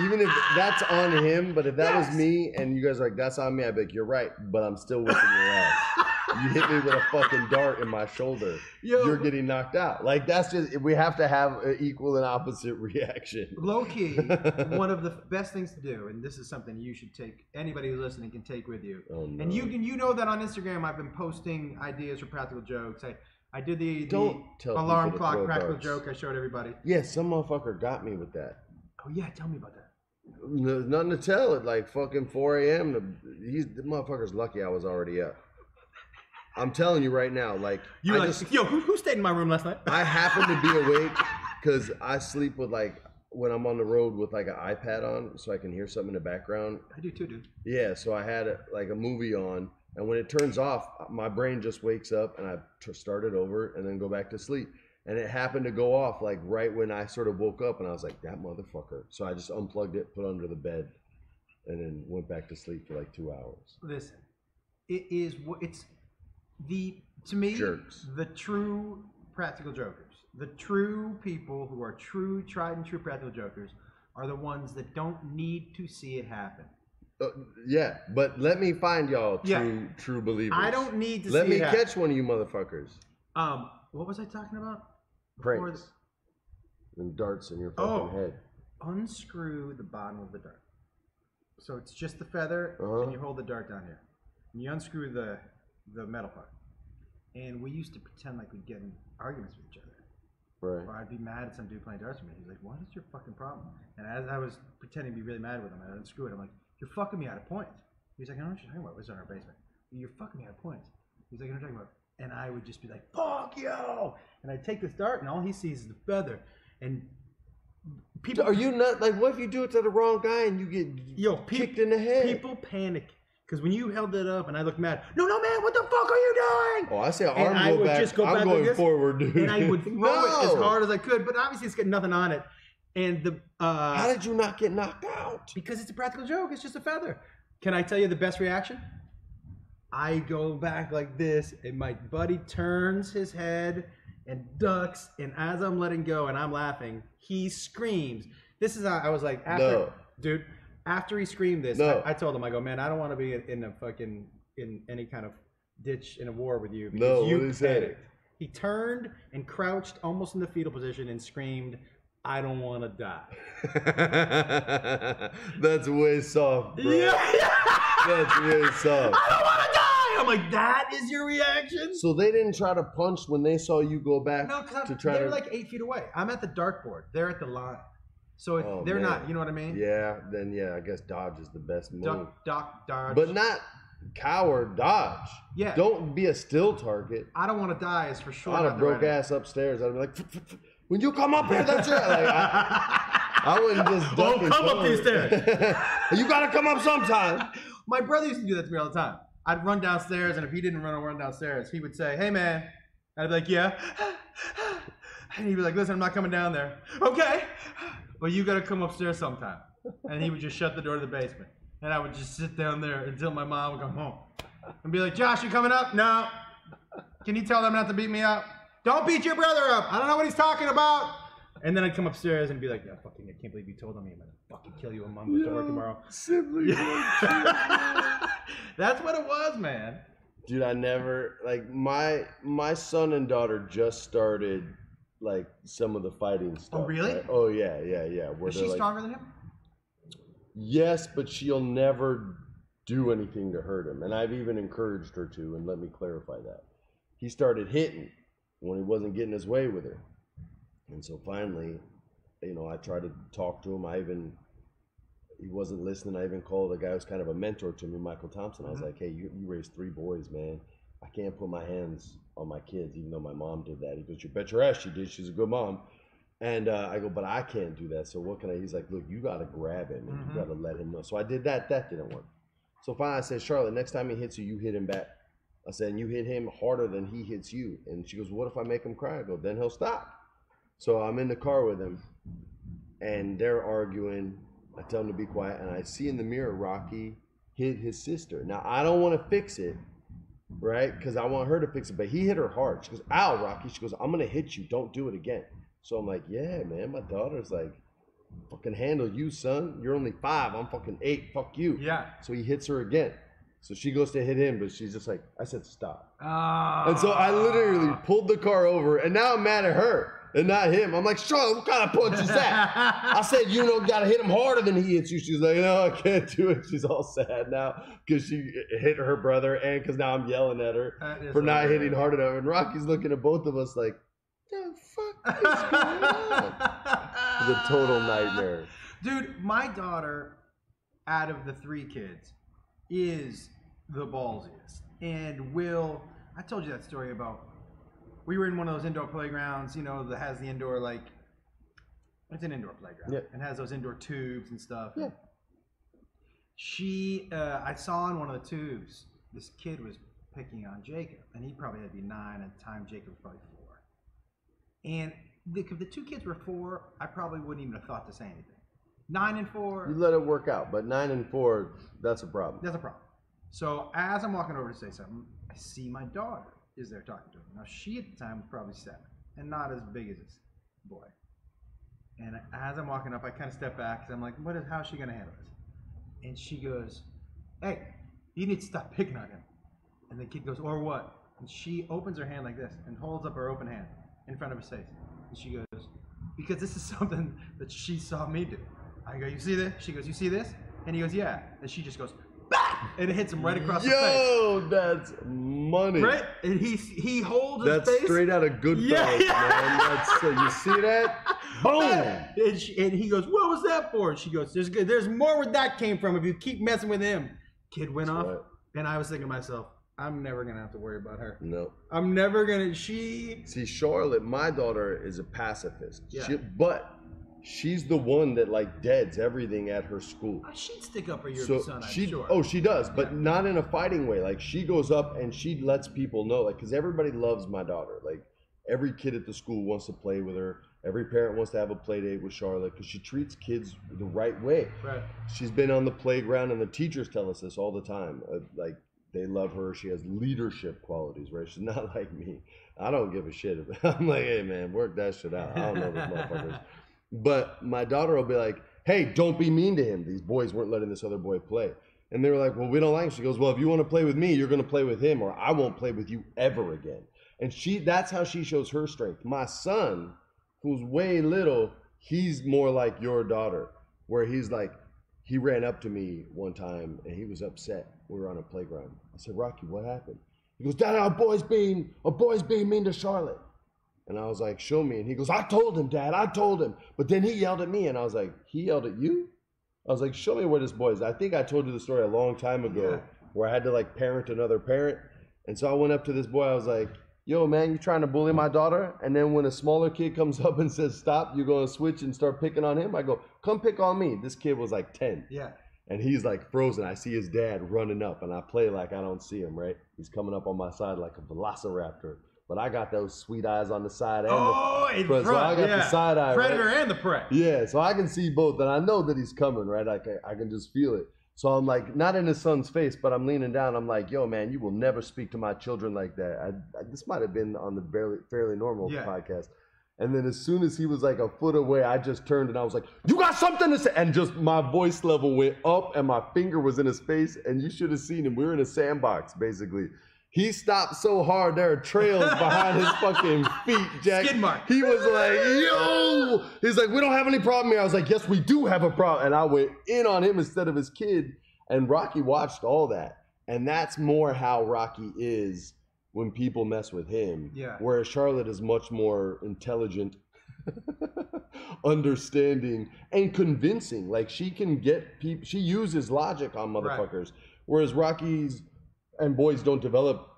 even if that's on him, but if that was me and you guys are like, that's on me, I'd be like, you're right, but I'm still whipping your ass. You hit me with a fucking dart in my shoulder. You're getting knocked out. Like, that's just, we have to have an equal and opposite reaction. Low key, one of the best things to do, and this is something you should take, anybody who's listening can take with you. Oh, no. And you know that on Instagram I've been posting ideas for practical jokes. I did the alarm clock practical joke I showed everybody. Yeah, some motherfucker got me with that. Oh yeah, tell me about that. There's nothing to tell at like fucking 4 a.m. The motherfucker's lucky I was already up. I'm telling you right now, like who stayed in my room last night? I happen to be awake because I sleep with when I'm on the road with like an iPad on, so I can hear something in the background. I do too, dude. Yeah, so I had a movie on. And when it turns off, my brain just wakes up and I start it over and then go back to sleep. And it happened to go off like right when I sort of woke up and I was like, that motherfucker. So I just unplugged it, put it under the bed, and then went back to sleep for like 2 hours. Listen, to me, jerks. The true practical jokers, the true people who are tried and true practical jokers are the ones that don't need to see it happen. Yeah, but let me find y'all true believers. I don't need to let see me catch one of you motherfuckers. What was I talking about? Pranks. And darts in your fucking head. Unscrew the bottom of the dart. So it's just the feather, and you hold the dart down here. And you unscrew the metal part. And we used to pretend like we'd get in arguments with each other. Right. Or I'd be mad at some dude playing darts with me. He's like, what is your fucking problem? And as I was pretending to be really mad with him, I'd unscrew it. I'm like, you're fucking me out of points. He's like, I don't know what you're talking about. It was in our basement. You're fucking me out of points. He's like, I don't know what you're talking about. And I would just be like, fuck you! And I'd take this dart, and all he sees is the feather. And people... Are you not... Like, what if you do it to the wrong guy and you get kicked in the head? People panic. Because when you held it up and I looked mad, no, man, what the fuck are you doing? Oh, I say arm go back. Just go I'm back going like forward, dude. And I would throw it as hard as I could, but obviously it's got nothing on it. And how did you not get knocked out? Because it's a practical joke. It's just a feather. Can I tell you the best reaction? I go back like this, and my buddy turns his head and ducks, and as I'm letting go and I'm laughing, he screams. This is how I was like, dude, After he screamed this, No. I told him, I go, man, I don't want to be in a fucking in any kind of ditch in a war with you. No, Because you what did he say? panicked. He turned and crouched almost in the fetal position and screamed, I don't want to die. That's way soft, bro. Yeah. That's way soft. I don't want to die. I'm like, that is your reaction? So they didn't try to punch when they saw you go back No, because to try they're to. like 8 feet away. I'm at the dartboard. They're at the line. So if Oh, they're man. not, you know what I mean? Yeah, then I guess dodge is the best move. Dodge. But not cower, dodge. Yeah. Don't be a still target. I don't want to die is for sure. I'd not have the broke right ass upstairs. I'd be like, when you come up here, that's it. Like, I wouldn't just duck and come up these stairs. You gotta come up sometime. My brother used to do that to me all the time. I'd run downstairs, and if he didn't run downstairs, he would say, hey, man. I'd be like, yeah. And he'd be like, listen, I'm not coming down there. Okay. But you got to come upstairs sometime. And he would just shut the door to the basement. And I would just sit down there until my mom would come home. And be like, Josh, you coming up? No. Can you tell them not to beat me up? Don't beat your brother up. I don't know what he's talking about. And then I'd come upstairs and be like, yeah, fucking, I can't believe you told on me. I'm going to fucking kill you when mom goes to work tomorrow. Simply. That's what it was, man. Dude, I never, like, my son and daughter just started, like, some of the fighting stuff. Oh, really? Right? Oh, yeah. Where Is they're she like, stronger than him? yes, but she'll never do anything to hurt him. And I've even encouraged her to, and let me clarify that. He started hitting when he wasn't getting his way with her. And so finally, I tried to talk to him. He wasn't listening. I even called a guy who's kind of a mentor to me, Michael Thompson. I was like, hey, you raised 3 boys, man. I can't put my hands on my kids, even though my mom did that. He goes, you bet your ass she did. She's a good mom. And I go, but I can't do that. So what can I? He's like, look, you got to grab him and you got to let him know. So I did that. That didn't work. So finally I said, Charlotte, next time he hits you, you hit him back. I said, and you hit him harder than he hits you. And she goes, what if I make him cry? I go, then he'll stop. So I'm in the car with him and they're arguing. I tell him to be quiet, and I see in the mirror Rocky hit his sister. Now, I don't want to fix it, right? Because I want her to fix it, but he hit her hard. She goes, ow, Rocky. She goes, I'm going to hit you. Don't do it again. So I'm like, yeah, man, my daughter's like, fucking handle you, son. You're only 5. I'm fucking 8. Fuck you. Yeah. So he hits her again. So she goes to hit him, but she's just like, I said, stop. Oh. And so I literally pulled the car over, and now I'm mad at her. And not him. I'm like, Charlotte, what kind of punch is that? I said, gotta hit him harder than he hits you. She's like, no, I can't do it. She's all sad now because she hit her brother and because now I'm yelling at her for not hitting hard enough. And Rocky's looking at both of us like, the fuck is going on? It's a total nightmare. Dude, my daughter, out of the 3 kids, is the ballsiest. And I told you that story about, we were in one of those indoor playgrounds, that has the indoor, like, it's an indoor playground. Yeah. And has those indoor tubes and stuff. Yeah. I saw in one of the tubes, this kid was picking on Jacob. And he probably had to be 9 at the time. Jacob was probably 4. And if the 2 kids were 4, I probably wouldn't even have thought to say anything. 9 and 4. You let it work out, but 9 and 4, that's a problem. That's a problem. So as I'm walking over to say something, I see my daughter is there talking to him. Now she at the time was probably 7 and not as big as this boy. And as I'm walking up, I kind of step back because I'm like, how's she going to handle this? And she goes, hey, you need to stop picking on him. And the kid goes, or what? And she opens her hand like this and holds up her open hand in front of his face. And she goes, because this is something that she saw me do. I go, you see this? She goes, you see this? And he goes, yeah. And she just goes, bah! And it hits him right across the face. Yo, that's money. Right? And he holds that's his face. That's straight out of Goodfellas, man. That's, you see that? Boom! And he goes, what was that for? And she goes, there's more where that came from if you keep messing with him. Kid went off. Right. And I was thinking to myself, I'm never going to have to worry about her. No. I'm never going to, See, Charlotte, my daughter is a pacifist. Yeah. But she's the one that like deads everything at her school. She'd stick up for your son, I'm sure. Oh, she does, but not in a fighting way. Like she goes up and she lets people know, like, because everybody loves my daughter. Like every kid at the school wants to play with her. Every parent wants to have a play date with Charlotte because she treats kids the right way. Right. She's been on the playground, and the teachers tell us this all the time. Like they love her. She has leadership qualities, right? She's not like me. I don't give a shit. I'm like, hey man, work that shit out. I don't know those motherfuckers. But my daughter will be like, hey, don't be mean to him. These boys weren't letting this other boy play. And they were like, well, we don't like him. She goes, well, if you want to play with me, you're going to play with him, or I won't play with you ever again. And that's how she shows her strength. My son, who's way little, he's more like your daughter, where he's like, he ran up to me one time and he was upset. We were on a playground. I said, Rocky, what happened? He goes, Dad, a boy's being mean to Charlotte. And I was like, show me. And he goes, I told him, Dad, I told him. But then he yelled at me. And I was like, he yelled at you? I was like, show me where this boy is. I think I told you the story a long time ago where I had to like parent another parent. And so I went up to this boy. I was like, yo, man, you trying to bully my daughter? And then when a smaller kid comes up and says, stop, you're going to switch and start picking on him? I go, come pick on me. This kid was like 10. Yeah. And he's like frozen. I see his dad running up, and I play like I don't see him, right? He's coming up on my side like a velociraptor. But I got those sweet eyes on the side and in front. So I got the side eye. Predator right? and the prey. Yeah, so I can see both, and I know that he's coming, right? I can just feel it. So I'm like, not in his son's face, but I'm leaning down. I'm like, yo, man, you will never speak to my children like that. This might have been on the Fairly Normal podcast. And then as soon as he was like a foot away, I just turned and I was like, you got something to say? And just my voice level went up and my finger was in his face. And you should have seen him. We were in a sandbox, basically. He stopped so hard, there are trails behind his fucking feet, Jack. Skid mark. He was like, yo! He's like, we don't have any problem here. I was like, yes, we do have a problem. And I went in on him instead of his kid. And Rocky watched all that. And that's more how Rocky is when people mess with him. Yeah. Whereas Charlotte is much more intelligent, understanding, and convincing. Like, she can get people, she uses logic on motherfuckers. Right. Whereas Rocky's and boys don't develop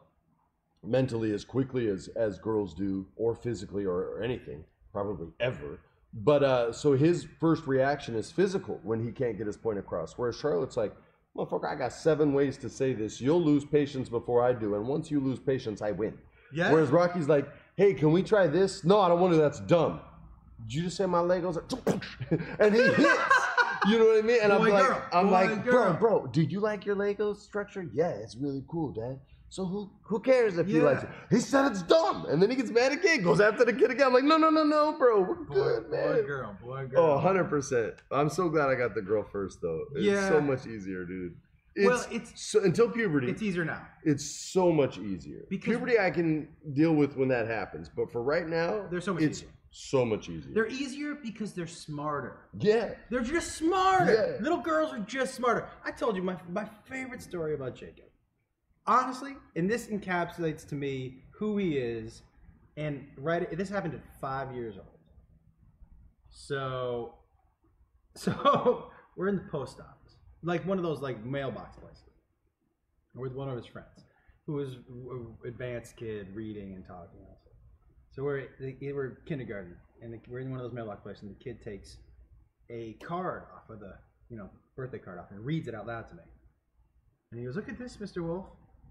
mentally as quickly as girls do, or physically, or anything, probably ever. But so his first reaction is physical when he can't get his point across. Whereas Charlotte's like, motherfucker, I got 7 ways to say this. You'll lose patience before I do. And once you lose patience, I win. Yeah. Whereas Rocky's like, hey, can we try this? No, I don't want to. That's dumb. Did you just say my Legos? And he hits. You know what I mean? And I'm like, bro, do you like your Lego structure? Yeah, it's really cool, Dad. So who cares if he likes it? He said it's dumb. And then he gets mad again, goes after the kid again. I'm like, no, bro. We're good, man. Boy, girl. Oh, 100%. I'm so glad I got the girl first, though. It's so much easier, dude. Until puberty. It's easier now. It's so much easier. Because puberty I can deal with when that happens. But for right now, they're so much easier. So much easier. They're easier because they're smarter. Yeah. They're just smarter. Yeah. Little girls are just smarter. I told you my favorite story about Jacob. Honestly, and this encapsulates to me who he is, and this happened at 5 years old. So we're in the post office, like one of those like mailbox places, with one of his friends, who was an advanced kid, reading and talking. So we're kindergarten, and we're in one of those mailbox places, and the kid takes a card off of the birthday card off and reads it out loud to me, and he goes, "Look at this, Mr. Wolf."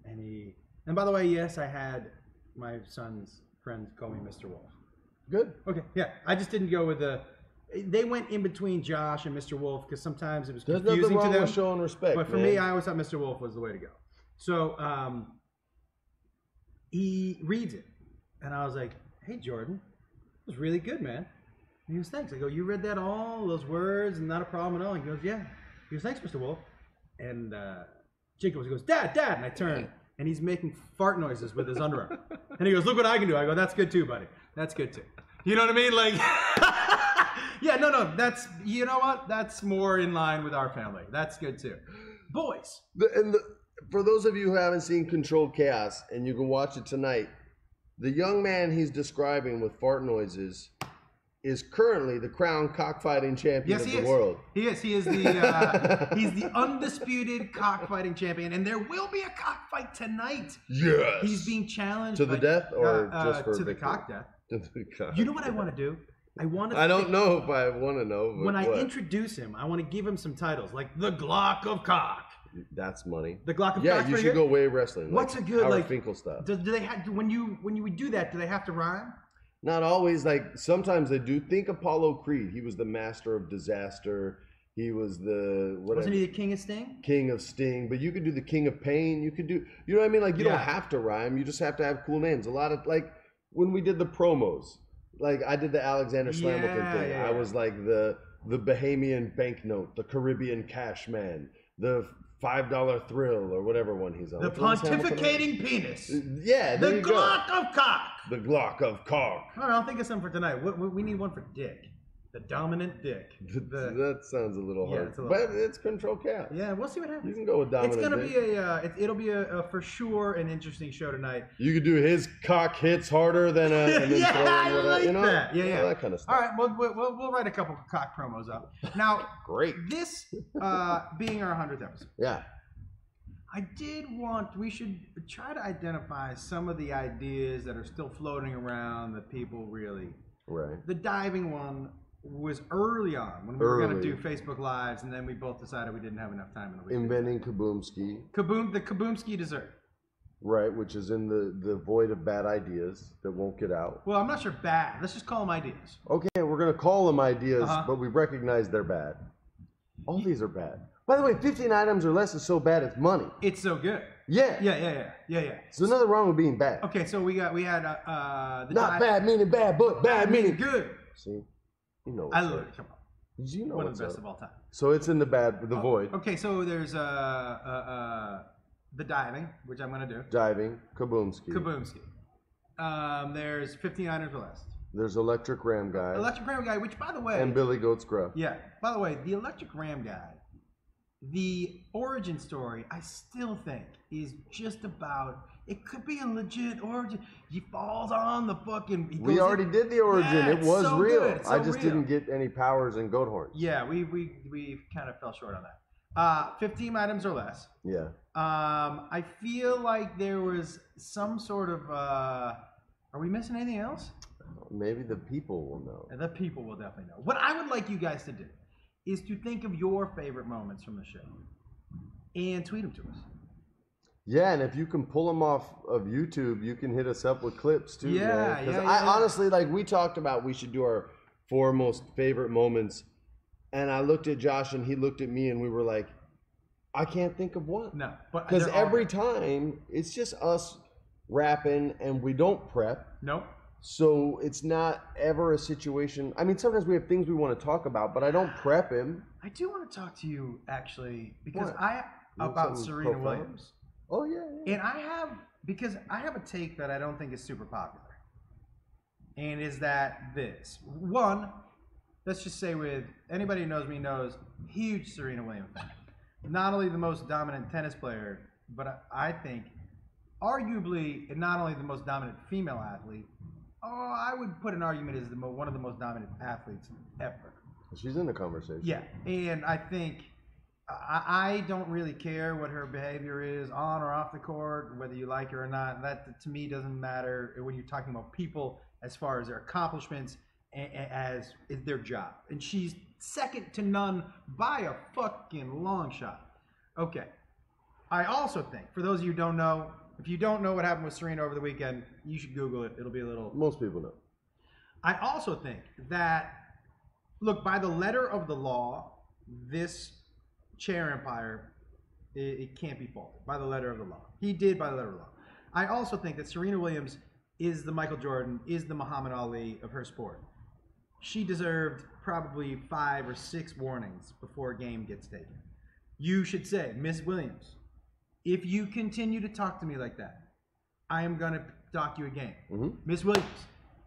And by the way, yes, I had my son's friends call me Mr. Wolf. Good. Okay. Yeah. I just didn't go with they went in between Josh and Mr. Wolf because sometimes it was confusing to them. There's nothing wrong with showing respect, but for me, I always thought Mr. Wolf was the way to go. So he reads it, and I was like, "Hey, Jordan, it was really good, man." And he goes, "Thanks." I go, "You read that all those words and not a problem at all?" And he goes, "Yeah." He goes, "Thanks, Mr. Wolf." And Jacob goes, Dad, and I turn, and he's making fart noises with his underarm. And he goes, "Look what I can do." I go, "That's good too, buddy. That's good too." You know what I mean? Like, yeah, no, that's, you know what? That's more in line with our family. That's good too. Boys. For those of you who haven't seen Controlled Chaos, and you can watch it tonight, the young man he's describing with fart noises is currently the crowned cockfighting champion of the world. He is. He is the he's the undisputed cockfighting champion, and there will be a cockfight tonight. Yes. He's being challenged to the death, or just for to the cock death. You know what I want to do? I don't know if I want to know. When I introduce him, I want to give him some titles like the Glock of Cock. That's money. The Glock of Cock. Yeah, you should go wave wrestling. What's a good Howard Finkel stuff? Do they have when you would do that? Do they have to rhyme? Not always. Like sometimes they do. Think Apollo Creed. He was the master of disaster. He was wasn't he the king of Sting? King of Sting. But you could do the king of pain. You could do. You know what I mean? Like you don't have to rhyme. You just have to have cool names. A lot of like when we did the promos. Like I did the Alexander Slamilton thing. I was like the the Bahamian banknote, the Caribbean cash man, the $5 thrill, or whatever one he's on. The pontificating penis. Yeah, there the you go. Glock of cock. The Glock of cock. All right, I'll think of something for tonight. We need one for dick. The dominant dick. That sounds a little hard. It's a little but hard. it's control cat. Yeah, we'll see what happens. You can go with dominant It's gonna dick. be it'll be a for sure an interesting show tonight. You could do his cock hits harder than a. And then Yeah, throw in I whatever, like you know? that. Yeah. That kind of stuff. All right, we'll write a couple cock promos up. Now, Great. this being our 100th episode, Yeah. we should try to identify some of the ideas that are still floating around that people really. Right. The diving one was early on when we were going to do Facebook Lives, and then we both decided we didn't have enough time in the week. Inventing Kaboomski. The Kaboomski dessert. Right, which is in the void of bad ideas that won't get out. Well, I'm not sure bad. Let's just call them ideas. Okay, we're going to call them ideas, but we recognize they're bad. All these are bad. By the way, 15 items or less is so bad it's money. It's so good. Yeah. Yeah. So nothing wrong with being bad. Okay, so we had the Not bad meaning bad, but bad meaning good. See, you know. I love it. Come on. You know One of the what's best up. of all time. So it's in the bad, the void. Okay, so there's the diving, which I'm gonna do. Diving, Kaboomski. There's 15 items or less. There's Electric Ram Guy. Electric Ram Guy, which by the way. And Billy Goat's Gruff. Yeah. By the way, the Electric Ram Guy, the origin story, I still think is just about. It could be a legit origin. He falls on the fucking. We already did the origin. Yeah, it was so real. good. It's I so just real. didn't get any powers and goat horns. Yeah, we kind of fell short on that. 15 items or less. Yeah. I feel like there was some sort of. Are we missing anything else? Maybe the people will know. The people will definitely know. What I would like you guys to do is to think of your favorite moments from the show and tweet them to us. Yeah, and if you can pull them off of YouTube, you can hit us up with clips too. Yeah, man. yeah. I honestly, like we talked about, we should do our 4 most favorite moments, and I looked at Josh and he looked at me, and we were like, I can't think of one. No, but because every time it's just us rapping and we don't prep. Nope. So it's not ever a situation. I mean, sometimes we have things we want to talk about, but I don't prep him. I do want to talk to you actually because What? about Serena profound? Williams. Oh yeah. And I have a take that I don't think is super popular. And is that this. One, let's just say with anybody who knows me knows, huge Serena Williams fan. Not only the most dominant tennis player, but I think arguably not only the most dominant female athlete, I would put an argument as one of the most dominant athletes ever. She's in the conversation. Yeah, and I think I don't really care what her behavior is on or off the court, whether you like her or not. That to me doesn't matter when you're talking about people as far as their accomplishments as is their job. And she's second to none by a fucking long shot. Okay. I also think, for those of you who don't know, if you don't know what happened with Serena over the weekend, you should Google it. It'll be a little... Most people know. I also think that, look, by the letter of the law, this chair empire, it can't be faulted by the letter of the law. He did by the letter of the law. I also think that Serena Williams is the Michael Jordan, is the Muhammad Ali of her sport. She deserved probably 5 or 6 warnings before a game gets taken. You should say, Miss Williams, if you continue to talk to me like that, I am going to dock you a game. Miss Williams,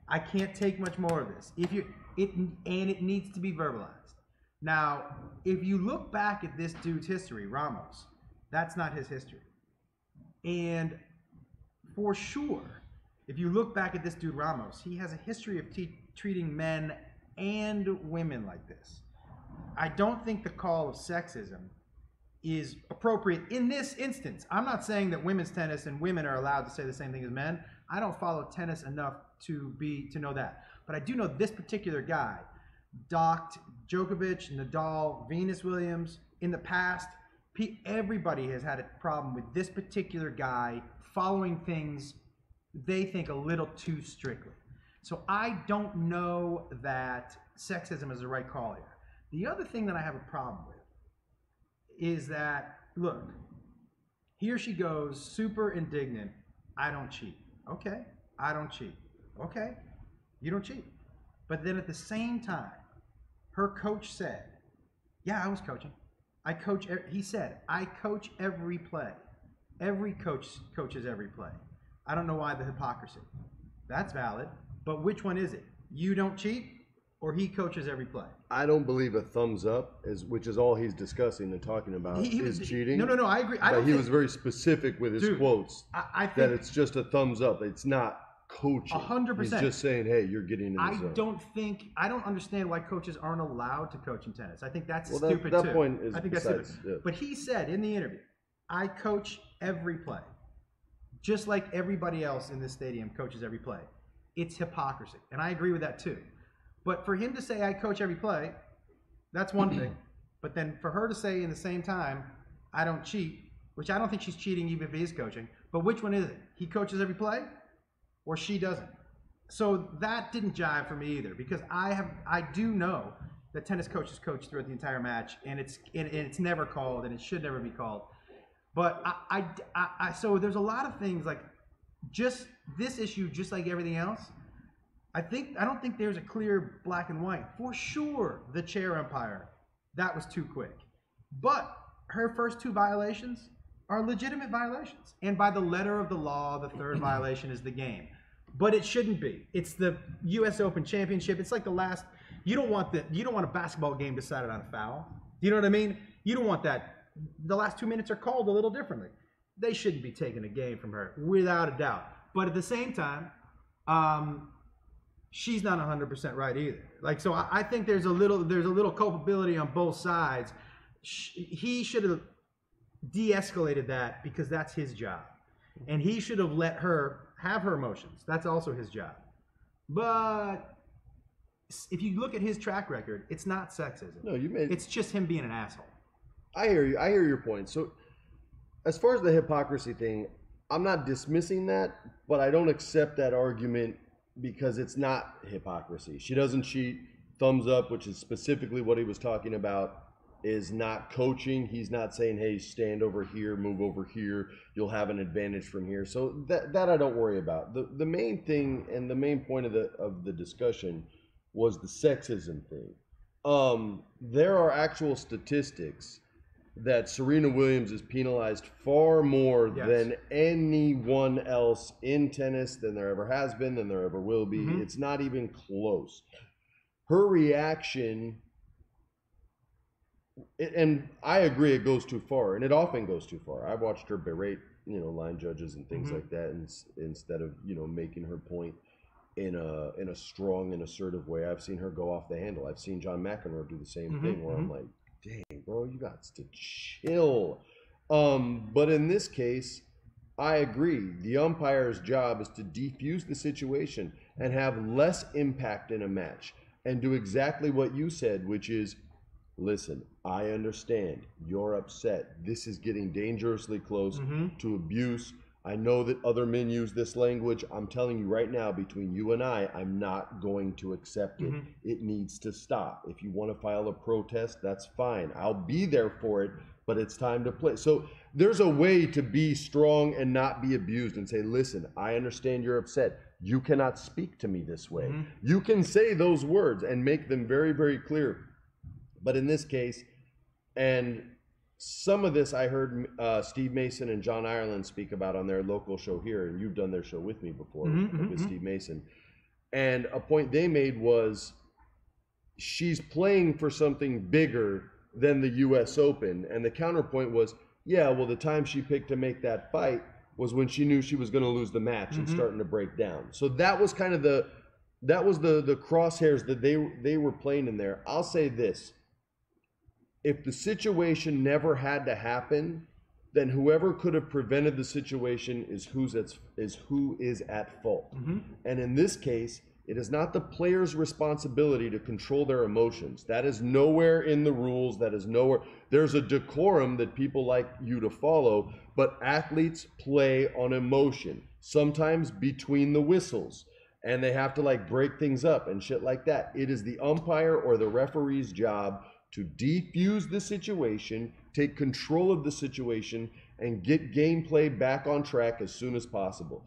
I can't take much more of this. It needs to be verbalized. Now, if you look back at this dude's history, Ramos, that's not his history. And for sure, if you look back at this dude Ramos, he has a history of treating men and women like this. I don't think the call of sexism is appropriate in this instance. I'm not saying that women's tennis and women are allowed to say the same thing as men. I don't follow tennis enough to know that. But I do know this particular guy docked Djokovic, Nadal, Venus Williams. In the past, everybody has had a problem with this particular guy following things they think a little too strictly. So I don't know that sexism is the right call here. The other thing that I have a problem with is that, look, here she goes, super indignant. I don't cheat. Okay, I don't cheat. Okay, you don't cheat. But then at the same time, her coach said, yeah, I was coaching. He said, I coach every play. Every coach coaches every play. I don't know why the hypocrisy. That's valid, but which one is it? You don't cheat, or he coaches every play? I don't believe a thumbs up, which is all he's discussing and talking about, is cheating. No, I agree. But he was very specific with his quotes. I think that it's just a thumbs up. It's not coaching. 100%. He's just saying, hey, you're getting in the zone. I don't understand why coaches aren't allowed to coach in tennis. I think that's stupid that too. point is I think besides, that's stupid. yeah. But he said in the interview, I coach every play. Just like everybody else in this stadium coaches every play. It's hypocrisy. And I agree with that too. But for him to say I coach every play, that's one thing. But then for her to say in the same time, I don't cheat, which I don't think she's cheating even if he is coaching. But which one is it? He coaches every play or she doesn't? So that didn't jive for me either, because I do know that tennis coaches coach throughout the entire match, and it's never called, and it should never be called. But so there's a lot of things like just this issue, just like everything else. I don't think there's a clear black and white. For sure, the chair umpire, that was too quick. But her first two violations are legitimate violations. And by the letter of the law, the third violation is the game. But it shouldn't be. It's the U.S. Open Championship. It's like the last. You don't want a basketball game decided on a foul. You know what I mean? You don't want that. The last 2 minutes are called a little differently. They shouldn't be taking a game from her, without a doubt. But at the same time, she's not 100% right either. Like, so I think there's a little culpability on both sides. He should have de-escalated that, because that's his job, and he should have let her have her emotions. That's also his job. But if you look at his track record, it's not sexism. No, it's just him being an asshole. I hear you. I hear your point. So as far as the hypocrisy thing, I'm not dismissing that, but I don't accept that argument because it's not hypocrisy. She doesn't cheat. Thumbs up, which is specifically what he was talking about, is not coaching. He's not saying, hey, stand over here, move over here, you'll have an advantage from here. So that I don't worry about. The main thing and the main point of the discussion was the sexism thing. There are actual statistics that Serena Williams is penalized far more than anyone else in tennis, than there ever has been, than there ever will be. It's not even close. Her reaction, and I agree, it goes too far, and it often goes too far. I've watched her berate, line judges and things like that, and instead of making her point in a strong and assertive way. I've seen her go off the handle. I've seen John McEnroe do the same thing, where I'm like, dang, bro, you got to chill. But in this case, I agree. The umpire's job is to defuse the situation and have less impact in a match, and do exactly what you said, which is, listen, I understand you're upset. This is getting dangerously close to abuse. I know that other men use this language. I'm telling you right now, between you and I'm not going to accept it. It needs to stop. If you want to file a protest, that's fine. I'll be there for it, but it's time to play. So there's a way to be strong and not be abused and say, listen, I understand you're upset. You cannot speak to me this way. You can say those words and make them very, very clear. But in this case, and some of this I heard Steve Mason and John Ireland speak about on their local show here, and you've done their show with me before with Steve Mason. And a point they made was, she's playing for something bigger than the U.S. Open. And the counterpoint was, yeah, well, the time she picked to make that fight was when she knew she was going to lose the match and starting to break down. So that was kind of the crosshairs that they were playing in there. I'll say this. If the situation never had to happen, then whoever could have prevented the situation is who is at fault. And in this case, it is not the player's responsibility to control their emotions. That is nowhere in the rules. That is nowhere. There's a decorum that people like you to follow, but athletes play on emotion, sometimes between the whistles, and they have to break things up and shit like that. It is the umpire or the referee's job to defuse the situation, take control of the situation, and get gameplay back on track as soon as possible.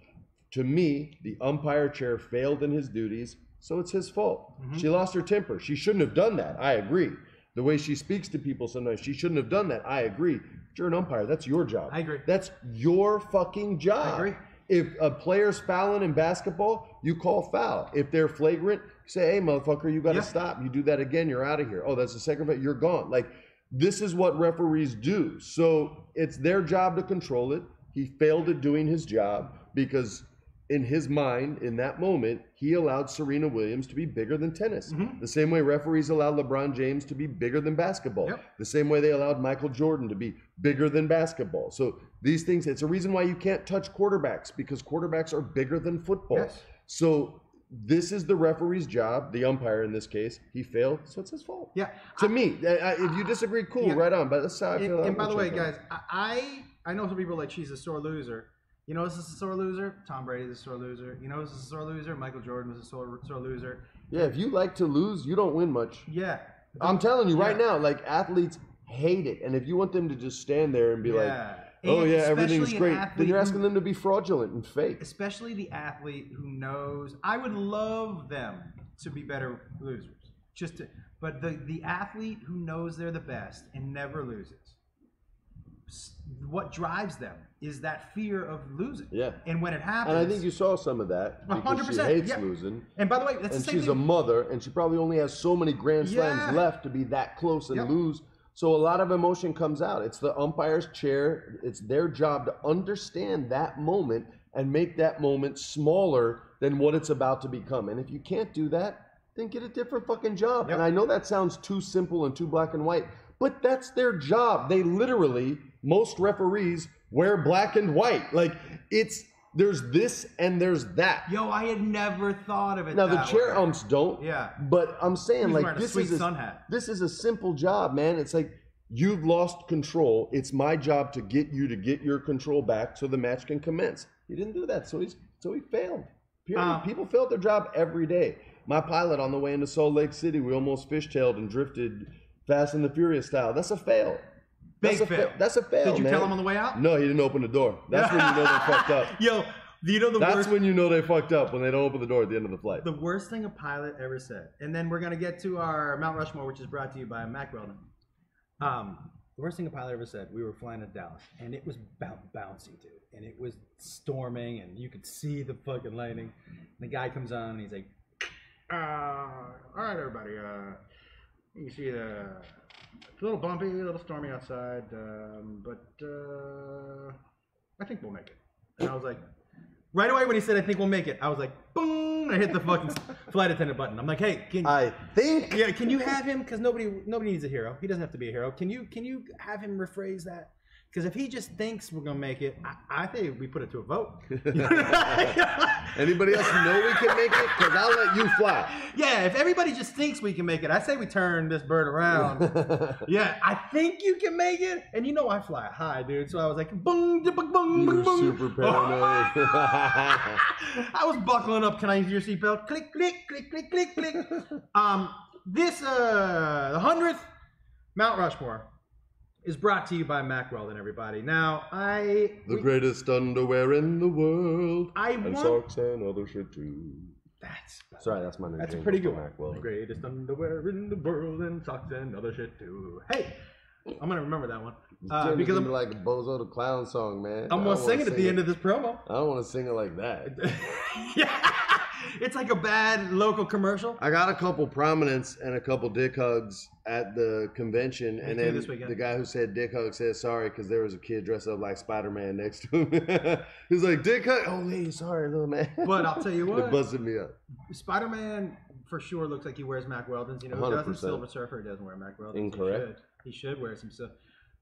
To me, the umpire chair failed in his duties. so it's his fault. She lost her temper. She shouldn't have done that. I agree. The way she speaks to people sometimes, she shouldn't have done that. I agree. But you're an umpire. That's your job. I agree. That's your fucking job. I agree. If a player's fouling in basketball, you call foul. If they're flagrant, say, hey, motherfucker, you got to stop. You do that again, you're out of here. Oh, that's the second fight, you're gone. Like, this is what referees do. So it's their job to control it. He failed at doing his job because in his mind, in that moment, he allowed Serena Williams to be bigger than tennis. The same way referees allowed LeBron James to be bigger than basketball. The same way they allowed Michael Jordan to be bigger than basketball. So these things, it's a reason why you can't touch quarterbacks, because quarterbacks are bigger than football. So this is the referee's job, the umpire in this case. He failed, so it's his fault. To me, if you disagree, cool, right on. But that's how I feel. And by the way, guys, I know some people are like, she's a sore loser. You know, this is a sore loser. Tom Brady's a sore loser. You know, this is a sore loser. Michael Jordan was a sore loser. Yeah, if you like to lose, you don't win much. Yeah, I'm telling you right now, like, athletes hate it, and if you want them to just stand there and be like, oh yeah, everything's great, then you're asking them to be fraudulent and fake. Especially the athlete who knows. I would love them to be better losers. But the athlete who knows they're the best and never loses. What drives them is that fear of losing. Yeah. And when it happens, and I think you saw some of that because 100%, she hates losing. And by the way, that's and the same she's thing. A mother, and she probably only has so many Grand Slams left to be that close and lose. So a lot of emotion comes out. It's the umpire's chair. It's their job to understand that moment and make that moment smaller than what it's about to become. And if you can't do that, then get a different fucking job. And I know that sounds too simple and too black and white, but that's their job. They literally, most referees wear black and white. Like, there's this and there's that. Yo, I had never thought of it. Now the chair umps don't. Yeah. But I'm saying, like, this is a simple job, man. It's like, you've lost control. It's my job to get you to get your control back so the match can commence. He didn't do that, so he failed. Period. People fail at their job every day. My pilot on the way into Salt Lake City, we almost fishtailed and drifted Fast and the Furious style. That's a fail. That's a fail. Did you tell him on the way out? No, he didn't open the door. That's when you know they fucked up. Yo, do you know That's when you know they fucked up, when they don't open the door at the end of the flight. The worst thing a pilot ever said. And then we're going to get to our Mount Rushmore, which is brought to you by Mack Weldon. The worst thing a pilot ever said, we were flying to Dallas, and it was bouncy, dude. And it was storming, and you could see the fucking lightning. And the guy comes on, and he's like, all right, everybody. You see it's a little bumpy, a little stormy outside, but I think we'll make it. And I was like, right away when he said, I think we'll make it, I was like, boom, I hit the fucking flight attendant button. I'm like, hey, can you have him, because nobody needs a hero. He doesn't have to be a hero. Can you have him rephrase that? Because if he just thinks we're going to make it, I think we put it to a vote. Anybody else know we can make it? Because I'll let you fly. Yeah, if everybody just thinks we can make it, I say we turn this bird around. Yeah, I think you can make it. And you know I fly high, dude. So I was like, boom, boom, boom, boom, boom. Super paranoid. I was buckling up. Can I use your seatbelt? Click, click, click, click, click, click. The 100th Mount Rushmore is brought to you by Mack Weldon, everybody. Now, the greatest underwear in the world. And socks and other shit too. That's my name. That's a pretty good one. The greatest underwear in the world and socks and other shit too. Hey, I'm gonna remember that one. Because I'm like a Bozo the Clown song, man. I'm gonna sing it at the end of this promo. I don't want to sing it like that. Yeah. It's like a bad local commercial. I got a couple prominents and a couple dick hugs at the convention, and then the guy who said dick hug said sorry because there was a kid dressed up like Spider-Man next to him. He's like, dick hug? Oh, hey, sorry, little man. But I'll tell you what. It busted me up. Spider-Man for sure looks like he wears Mack Weldon's. You know, he doesn't. Silver Surfer doesn't wear Mack Weldon's. Incorrect. He should wear some stuff.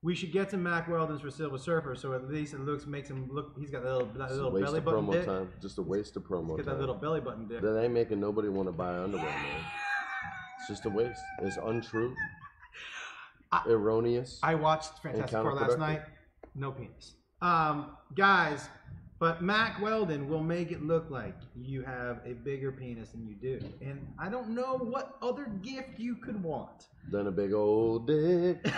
We should get some Mack Weldon's for Silver Surfer, so at least it makes him look. He's got that little belly button promo dick. Time. Just a waste of promo time. Get that little belly button dick. That ain't making nobody want to buy underwear, man. It's just a waste. It's untrue, erroneous. I watched Fantastic Four last night. No penis, guys. But Mack Weldon will make it look like you have a bigger penis than you do. And I don't know what other gift you could want than a big old dick. I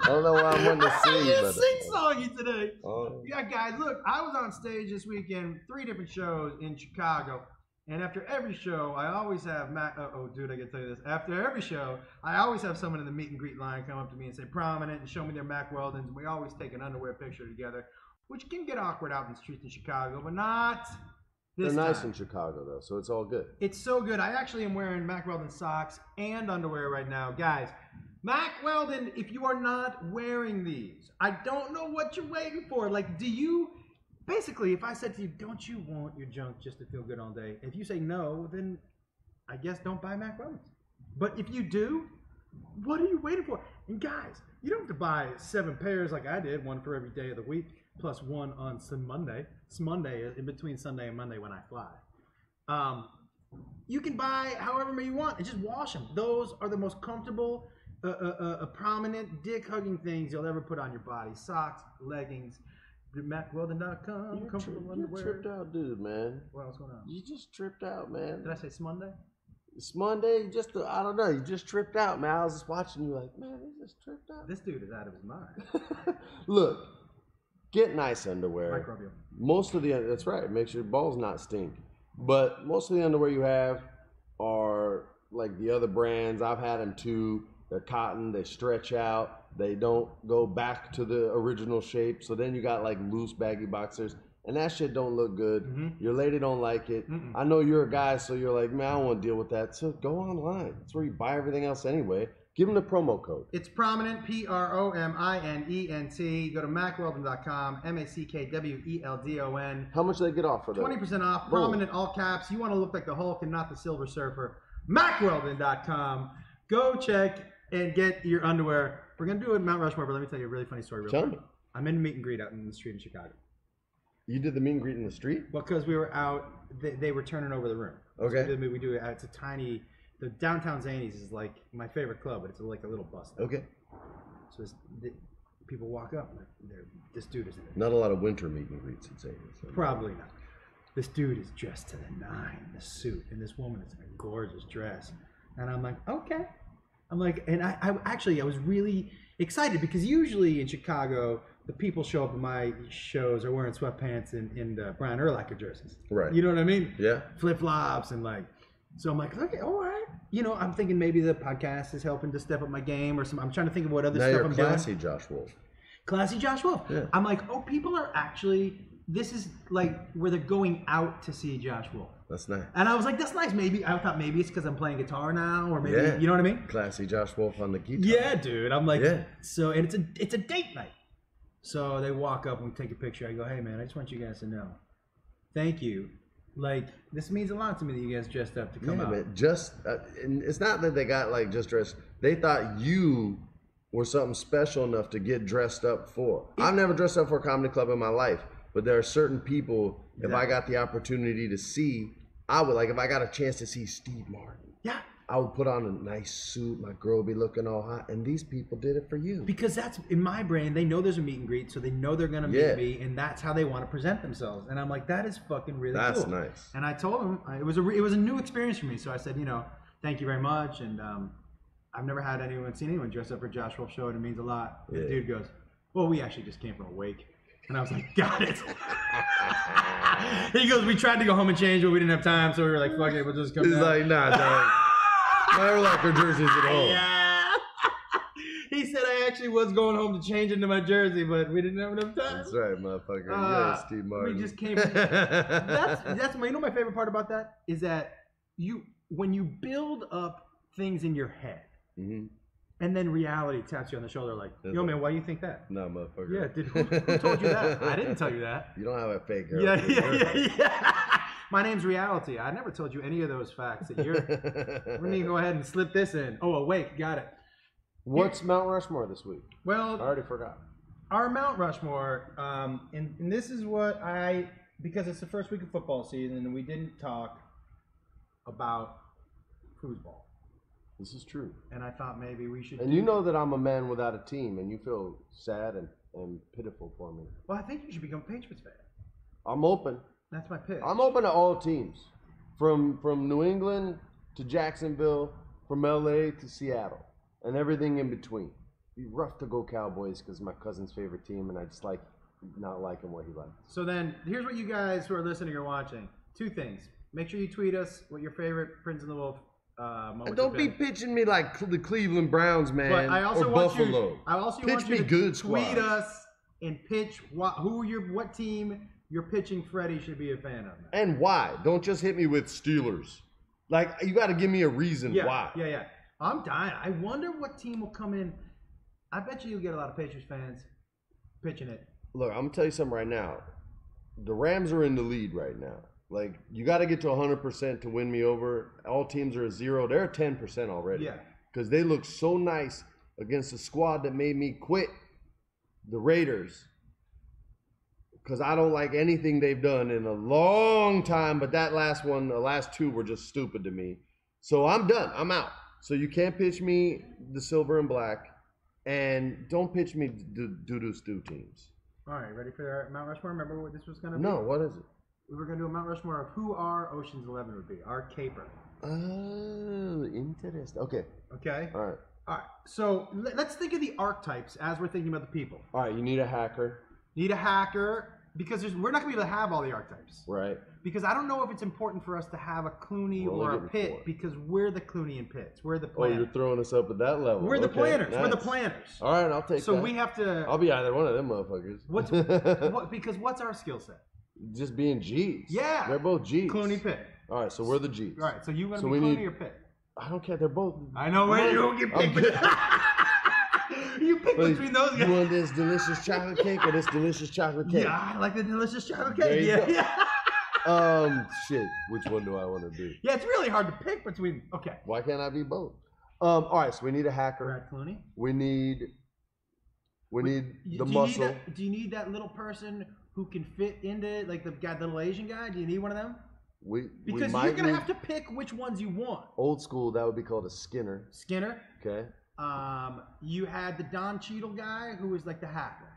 don't know why I'm wanting to sing, but calling you today. Oh. Yeah, guys, look, I was on stage this weekend, 3 different shows in Chicago. And after every show, I always have I can tell you this. After every show, I always have someone in the meet and greet line come up to me and say prominent and show me their Mack Weldons. And we always take an underwear picture together, which can get awkward out in the streets in Chicago, but not this They're nice time. in Chicago, though, so it's all good. It's so good. I actually am wearing Mack Weldon socks and underwear right now. Guys, Mack Weldon, if you are not wearing these, I don't know what you're waiting for. Like, do you... Basically, if I said to you, don't you want your junk just to feel good all day? If you say no, then I guess don't buy Mack Weldons. But if you do, what are you waiting for? And guys, you don't have to buy 7 pairs like I did, 1 for every day of the week, plus 1 on some Monday. It's Monday, in between Sunday and Monday when I fly. You can buy however many you want and just wash them. Those are the most comfortable, prominent, dick-hugging things you'll ever put on your body. Socks, leggings. MackWeldon.com. You tripped out, dude, man. What else going on? You just tripped out, man. Did I say Monday? It's Monday. I don't know. You just tripped out, man. I was just watching you like, man, he just tripped out. This dude is out of his mind. Look, get nice underwear. Microbial. That's right. It makes your balls not stink. But most of the underwear you have are like the other brands. I've had them too. They're cotton. They stretch out. They don't go back to the original shape. So then you got like loose baggy boxers. And that shit don't look good. Mm-hmm. Your lady don't like it. Mm-mm. I know you're a guy, so you're like, man, I don't want to deal with that. So go online. That's where you buy everything else anyway. Give them the promo code. It's prominent, PROMINENT. Go to MackWeldon.com, MackWeldon. How much do they get off for that? 20% off, prominent, all caps. You want to look like the Hulk and not the Silver Surfer. MackWeldon.com. Go check and get your underwear. We're going to do it in Mount Rushmore, but let me tell you a really funny story real quick. I'm in a meet and greet out in the street in Chicago. You did the meet and greet in the street? Because we were out, they were turning over the room. Okay. So we do it. It's a tiny. The downtown Zanies is like my favorite club, but it's like a little bus. Okay. So people walk up, and this dude is in it. Not a lot of winter meet and greets in Zanies. So. Probably not. This dude is dressed to the nine in a suit, and this woman is in a gorgeous dress. And I'm like, okay. I'm like, and I was really excited because usually in Chicago, the people show up at my shows are wearing sweatpants and Brian Urlacher jerseys. Right. You know what I mean? Yeah. Flip-flops and like, so I'm like, okay, all right. You know, I'm thinking maybe the podcast is helping to step up my game or something. I'm trying to think of what other now stuff you're I'm classy, doing. Josh Wolf. Classy Josh Wolf. Yeah. I'm like, oh, people are actually, this is like where they're going out to see Josh Wolf. That's nice. And I was like, that's nice. Maybe I thought maybe it's because I'm playing guitar now, or maybe you know what I mean. Classy Josh Wolf on the guitar. Yeah, dude. I'm like, yeah. So, and it's a date night. So they walk up and we take a picture. I go, hey man, I just want you guys to know, thank you. Like this means a lot to me that you guys dressed up to come out. Man, just and it's not that they got like just dressed. They thought you were something special enough to get dressed up for. I've never dressed up for a comedy club in my life, but there are certain people. If I got the opportunity to see, I would like. If I got a chance to see Steve Martin, yeah, I would put on a nice suit. My girl would be looking all hot, and these people did it for you. Because that's in my brain. They know there's a meet and greet, so they know they're gonna meet me, and that's how they want to present themselves. And I'm like, that is fucking really cool. That's nice. And I told them it was a new experience for me. So I said, you know, thank you very much. And I've never had seen anyone dress up for Josh Wolf show, and it means a lot. Yeah. The dude goes, well, we actually just came from a wake. And I was like, got it. He goes, we tried to go home and change, but we didn't have time, so we were like, fuck it, we'll just come down. He's like, nah, dog. My Urlacher jersey's at home. Yeah. He said I actually was going home to change into my jersey, but we didn't have enough time. That's right, motherfucker. Yeah, Steve Martin. We just came from, that's my, you know my favorite part about that is that when you build up things in your head, mm-hmm. and then reality taps you on the shoulder like, yo, man, why do you think that? No, motherfucker. Yeah, who told you that? I didn't tell you that. You don't have a fake girl. Yeah. My name's Reality. I never told you any of those facts. That we're going to go ahead and slip this in. Oh, awake. Got it. What's Mount Rushmore this week? Well, I already forgot. Our Mount Rushmore, and this is what because it's the first week of football season, and we didn't talk about foosball. This is true. And I thought maybe we should. And you know that I'm a man without a team, and you feel sad and pitiful for me. Well, I think you should become a Patriots fan. I'm open. That's my pitch. I'm open to all teams, from New England to Jacksonville, from LA to Seattle, and everything in between. be rough to go Cowboys because my cousin's favorite team, and I just like not liking what he likes. So then, here's what you guys who are listening or watching. 2 things. Make sure you tweet us what your favorite Prinze and the Wolf moment. And don't be pitching me like the Cleveland Browns, man, but I also or want Buffalo. You, I also pitch want you me to good tweet squads. us and pitch what team you're pitching Freddie should be a fan of. And why? Don't just hit me with Steelers. Like, you got to give me a reason why. Yeah. I'm dying. I wonder what team will come in. I bet you'll get a lot of Patriots fans pitching it. Look, I'm going to tell you something right now. The Rams are in the lead right now. Like, you got to get to 100% to win me over. All teams are at 0. They're at 10% already. Yeah. Because they look so nice against the squad that made me quit the Raiders. Because I don't like anything they've done in a long time. But that last one, the last 2 were just stupid to me. So I'm done. I'm out. So you can't pitch me the silver and black. And don't pitch me doo-doo stew teams. All right, ready for our Mount Rushmore? Remember what this was going to be? No, what is it? We were going to do a Mount Rushmore of who our Ocean's 11 would be. Our caper. Oh, interesting. Okay. Okay? All right. All right. So let's think of the archetypes as we're thinking about the people. All right, you need a hacker. Need a hacker. Because we're not going to be able to have all the archetypes. Right. Because I don't know if it's important for us to have a Clooney We're or a only Pitt getting 4. because we're the Clooney and Pitts. We're the Oh, planners. you're throwing us up at that level. We're the planners. Nice. We're the planners. All right, I'll take that. So we have to. I'll be either one of them motherfuckers. Because what's our skill set? Just being G's. Yeah. They're both G's. Clooney, Pitt. All right, so we're the G's. All right, so you want to So be we Clooney need- or Pitt? I don't care. They're both. I know where you get picked. You pick But between those guys. You want this delicious chocolate cake or this delicious chocolate cake? Yeah, I like the delicious chocolate There cake. you Yeah, go. yeah. Shit. Which one do I want to do? Yeah, it's really hard to pick between. Okay. Why can't I be both? All right, so we need a hacker. Brad Clooney. We need the Do muscle. you need that little person who can fit into like the little Asian guy? Do you need one of them? Because you're gonna have to pick which ones you want. Old school, that would be called a Skinner. Skinner. Okay. You had the Don Cheadle guy who was like the hacker,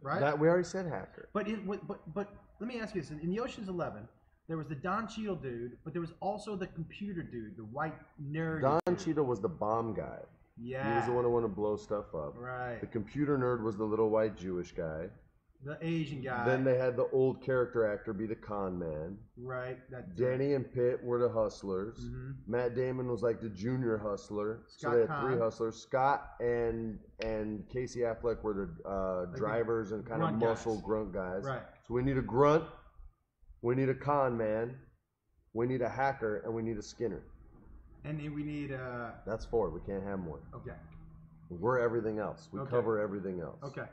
right? That we already said hacker. But let me ask you this: in the Ocean's 11, there was the Don Cheadle dude, but there was also the computer dude, the white nerd. Don Cheadle was the bomb guy. Yeah. He was the one who wanted to blow stuff up. Right. The computer nerd was the little white Jewish guy. The Asian guy. Then they had the old character actor be the con man. Right. That's Danny and Pitt were the hustlers. Mhm. Matt Damon was like the junior hustler. So Scott they had Conn. 3 hustlers. Scott and Casey Affleck were the drivers and kind of grunt muscle guys. grunt guys. Right. So we need a grunt. We need a con man. We need a hacker, and we need a Skinner. And then we need That's 4. We can't have more. okay. We're everything else. We Okay. cover everything else. Okay.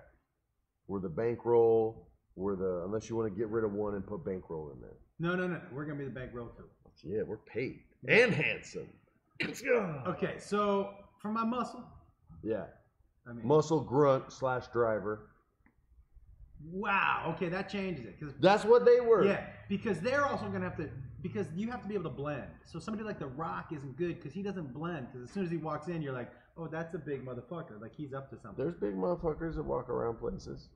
We're the bankroll. Unless you want to get rid of one and put bankroll in there. No. We're gonna be the bankroll too. Yeah, we're paid and handsome. Okay, so for my muscle, Yeah. I mean, Muscle grunt / driver. wow. Okay, that changes it because That's what they were. yeah, because they're also gonna have to because you have to be able to blend. So somebody like The Rock isn't good because he doesn't blend. Because as soon as he walks in, you're like, oh, that's a big motherfucker. Like he's up to something. There's big motherfuckers that walk around places.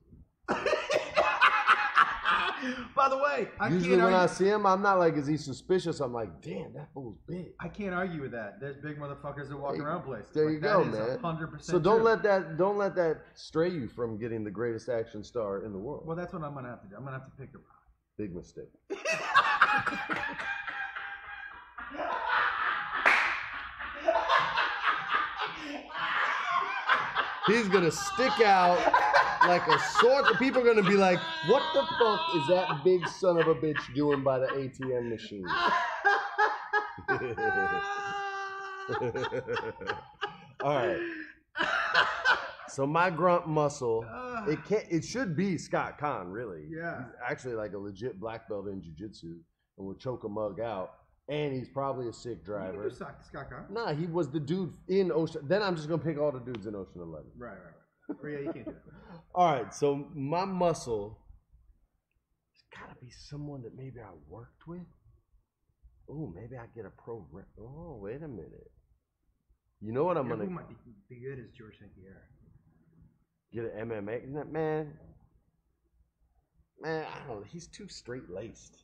By the way, Usually when I see him, I'm not like, is he suspicious? I'm like, damn, that fool's big. I can't argue with that. There's big motherfuckers that walk around places. There Like, you go, that is man. 100% So don't true. let that stray you from getting the greatest action star in the world. Well, that's what I'm gonna have to do. I'm gonna have to pick The Rock. Big mistake. He's gonna stick out like a sword. People are gonna be like, "What the fuck is that big son of a bitch doing by the ATM machine?" All right. So my grunt muscle, it should be Scott Conn, really. Yeah. He's actually like a legit black belt in jiu-jitsu and will choke a mug out. And he's probably a sick driver. Scott Conn. Nah, he was the dude in Ocean. Then I'm just gonna pick all the dudes in Ocean 11. Right. Oh, yeah, you can't do that. All right, so my muscle, it's gotta be someone that maybe I worked with. Oh, maybe I get a pro. Oh, wait a minute. You know what I'm gonna Who might be good as George St. Pierre? get an MMA? Isn't that, man, I don't know. He's too straight laced.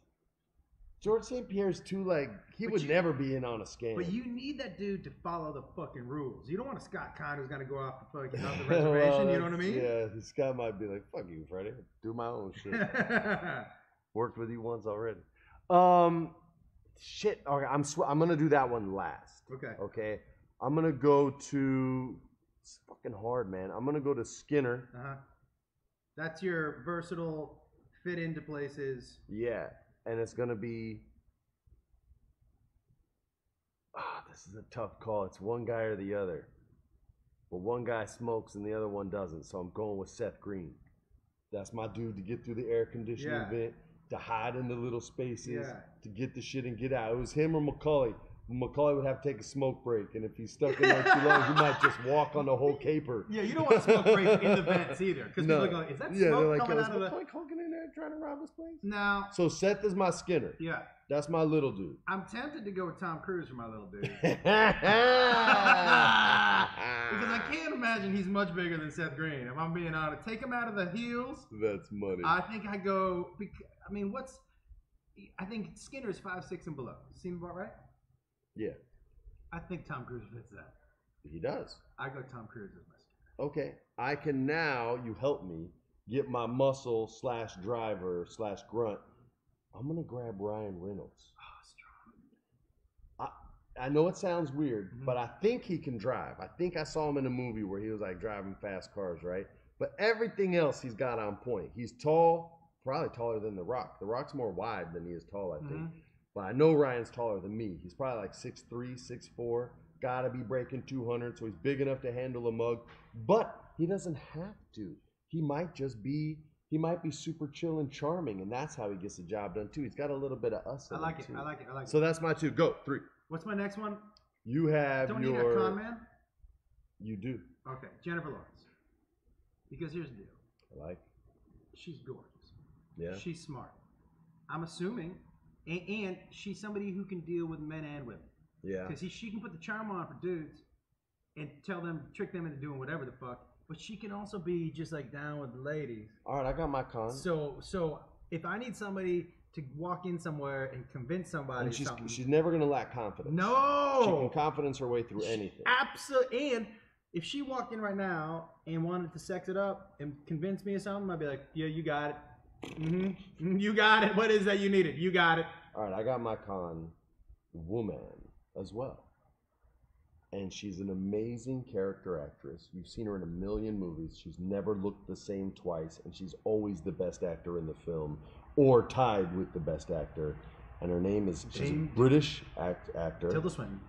George St. Pierre's too, like, he would never be in on a scam. But you need that dude to follow the fucking rules. You don't want a Scott Conn who's going to go off the fucking off the reservation, well, you know what I mean? Yeah, Scott might be like, fuck you, Freddie. Do my own shit. Worked with you once already. Shit. Okay, I'm going to do that one last. Okay. I'm going to go to, it's fucking hard, man. I'm going to go to Skinner. That's your versatile, fit into places. Yeah. And it's going to be, this is a tough call. It's one guy or the other. But one guy smokes and the other one doesn't. So I'm going with Seth Green. That's my dude to get through the air conditioning vent, to hide in the little spaces, to get the shit and get out. It was him or McCauley. McCauley would have to take a smoke break, and if he's stuck in there too long, he might just walk on the whole caper. Yeah, you don't want smoke break in the vents either, because people are going, is that smoke coming out of the... McCauley cooking in there trying to rob this place? No. So Seth is my Skinner. Yeah. That's my little dude. I'm tempted to go with Tom Cruise for my little dude. Because I can't imagine he's much bigger than Seth Green, if I'm being honest. Take him out of the heels. That's money. I think I go... I mean, I think Skinner's 5'6" and below. Seem about right? Yeah. I think Tom Cruise fits that. He does. I go Tom Cruise as my Skinner. Okay. I can now, you help me, get my muscle / driver / grunt. I'm going to grab Ryan Reynolds. Oh, strong. I know it sounds weird, but I think he can drive. I think I saw him in a movie where he was like driving fast cars, right? But everything else he's got on point. He's tall, probably taller than The Rock. The Rock's more wide than he is tall, I think. But I know Ryan's taller than me. He's probably like 6'3", 6'4". Gotta be breaking 200, so he's big enough to handle a mug. But he doesn't have to. He might be super chill and charming, and that's how he gets the job done too. He's got a little bit of us in him too. I like it. So that's my two. Go, 3. What's my next one? You have Don't need a con man? You do. Okay, Jennifer Lawrence. Because here's the deal. I like. She's gorgeous. Yeah. She's smart. I'm assuming, and she's somebody who can deal with men and women. Yeah. Because she can put the charm on for dudes and trick them into doing whatever the fuck. But she can also be just like down with the ladies. All right, I got my con. So if I need somebody to walk in somewhere and convince somebody, and she's never gonna lack confidence. No. She can confidence her way through anything. Absolutely. And if she walked in right now and wanted to sex it up and convince me of something, I'd be like, yeah, you got it. You got it. What is that you needed? You got it. All right, I got my con. Woman as well. And she's an amazing character actress. You've seen her in a million movies. She's never looked the same twice, and she's always the best actor in the film, or tied with the best actor. And her name is, she's a British actor. Tilda Swinton.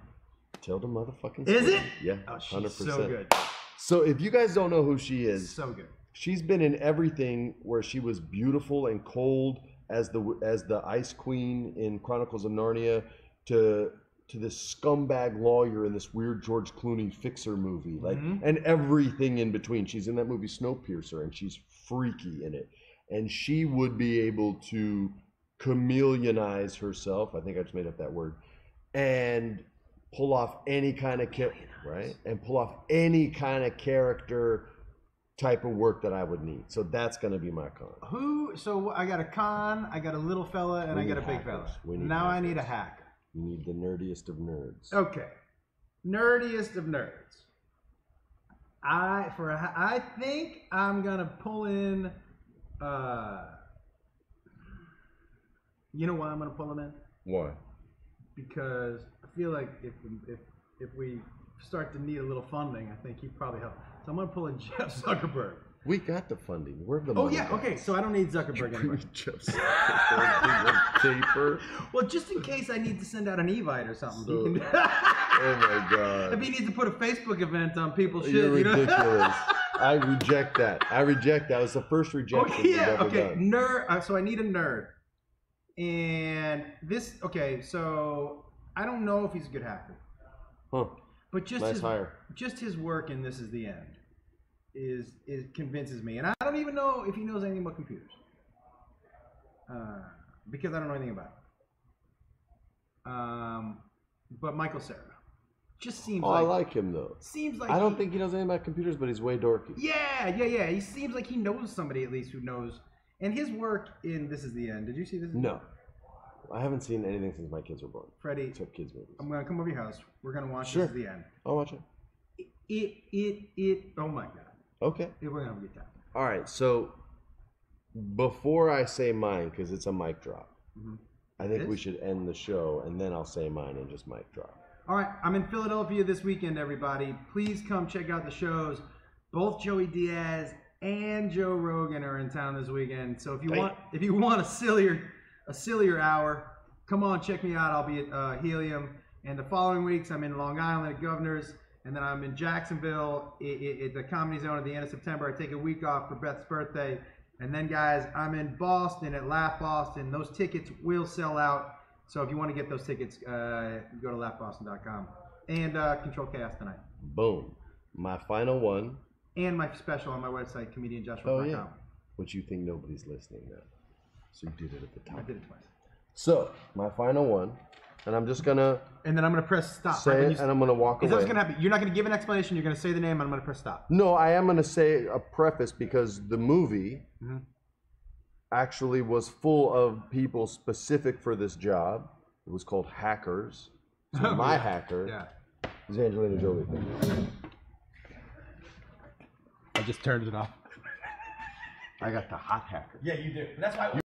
Tilda motherfucking Swinton. Is it? Yeah, oh, she's 100%. So good. So if you guys don't know who she is, so good. She's been in everything where she was beautiful and cold as the Ice Queen in Chronicles of Narnia to this scumbag lawyer in this weird George Clooney fixer movie, like, and everything in between. She's in that movie Snowpiercer, and she's freaky in it. And she would be able to chameleonize herself. I think I just made up that word, and pull off any kind of character type of work that I would need. So that's going to be my con. So I got a con, I got a little fella, and I got a big fella. Now I need a hacker. You need the nerdiest of nerds. Okay. Nerdiest of nerds. I think I'm going to pull in, you know why I'm going to pull him in? Why? Because I feel like if we start to need a little funding, I think he'd probably help. So I'm going to pull in Jeff Zuckerberg. We got the funding. We're the money guys. Okay. So I don't need Zuckerberg anymore. Jeff Zuckerberg paper. Well, just in case I need to send out an Evite or something. So, oh my God. If he needs to put a Facebook event on people's shit. You're ridiculous. Know? I reject that. It was the first rejection we've ever done. Nerd. So I need a nerd. And this, so I don't know if he's a good hacker. Huh. But just nice hire. Just his work in This Is the End is convinces me. And I don't even know if he knows anything about computers. Because I don't know anything about it. But Michael Cera just seems I like him though. Seems like I don't think he knows anything about computers, but he's way dorky. Yeah. He seems like he knows somebody at least who knows. And his work in This Is the End. Did you see this? No. I haven't seen anything since my kids were born. Freddie, except kids movies. I'm gonna come over your house. We're gonna watch Sure. this to the end. I'll watch it. Oh my God. Okay. We're gonna have a good time. All right. So before I say mine, because it's a mic drop, I think we should end the show, and then I'll say mine and just mic drop. All right, I'm in Philadelphia this weekend, everybody. Please come check out the shows. Both Joey Diaz and Joe Rogan are in town this weekend. So if you want a sillier hour, come on, check me out. I'll be at Helium. And the following weeks, I'm in Long Island at Governor's, and then I'm in Jacksonville at the Comedy Zone at the end of September. I take a week off for Beth's birthday. And then, guys, I'm in Boston at Laugh Boston. Those tickets will sell out. So if you want to get those tickets, go to laughboston.com. And Control Chaos tonight. Boom. My final one. And my special on my website, comedianjoshua.com. Oh, yeah. Which you think nobody's listening now. So you did it at the top. I did it twice. So, my final one. And I'm just going to... And then I'm going to press stop. Say it, and I'm going to walk away. Is that what's going to happen? You're not going to give an explanation. You're going to say the name, and I'm going to press stop. No, I am going to say a preface because the movie actually was full of people specific for this job. It was called Hackers. So my hacker is Angelina Jolie. I just turned it off. I got the hot hacker. Yeah, you do. That's why.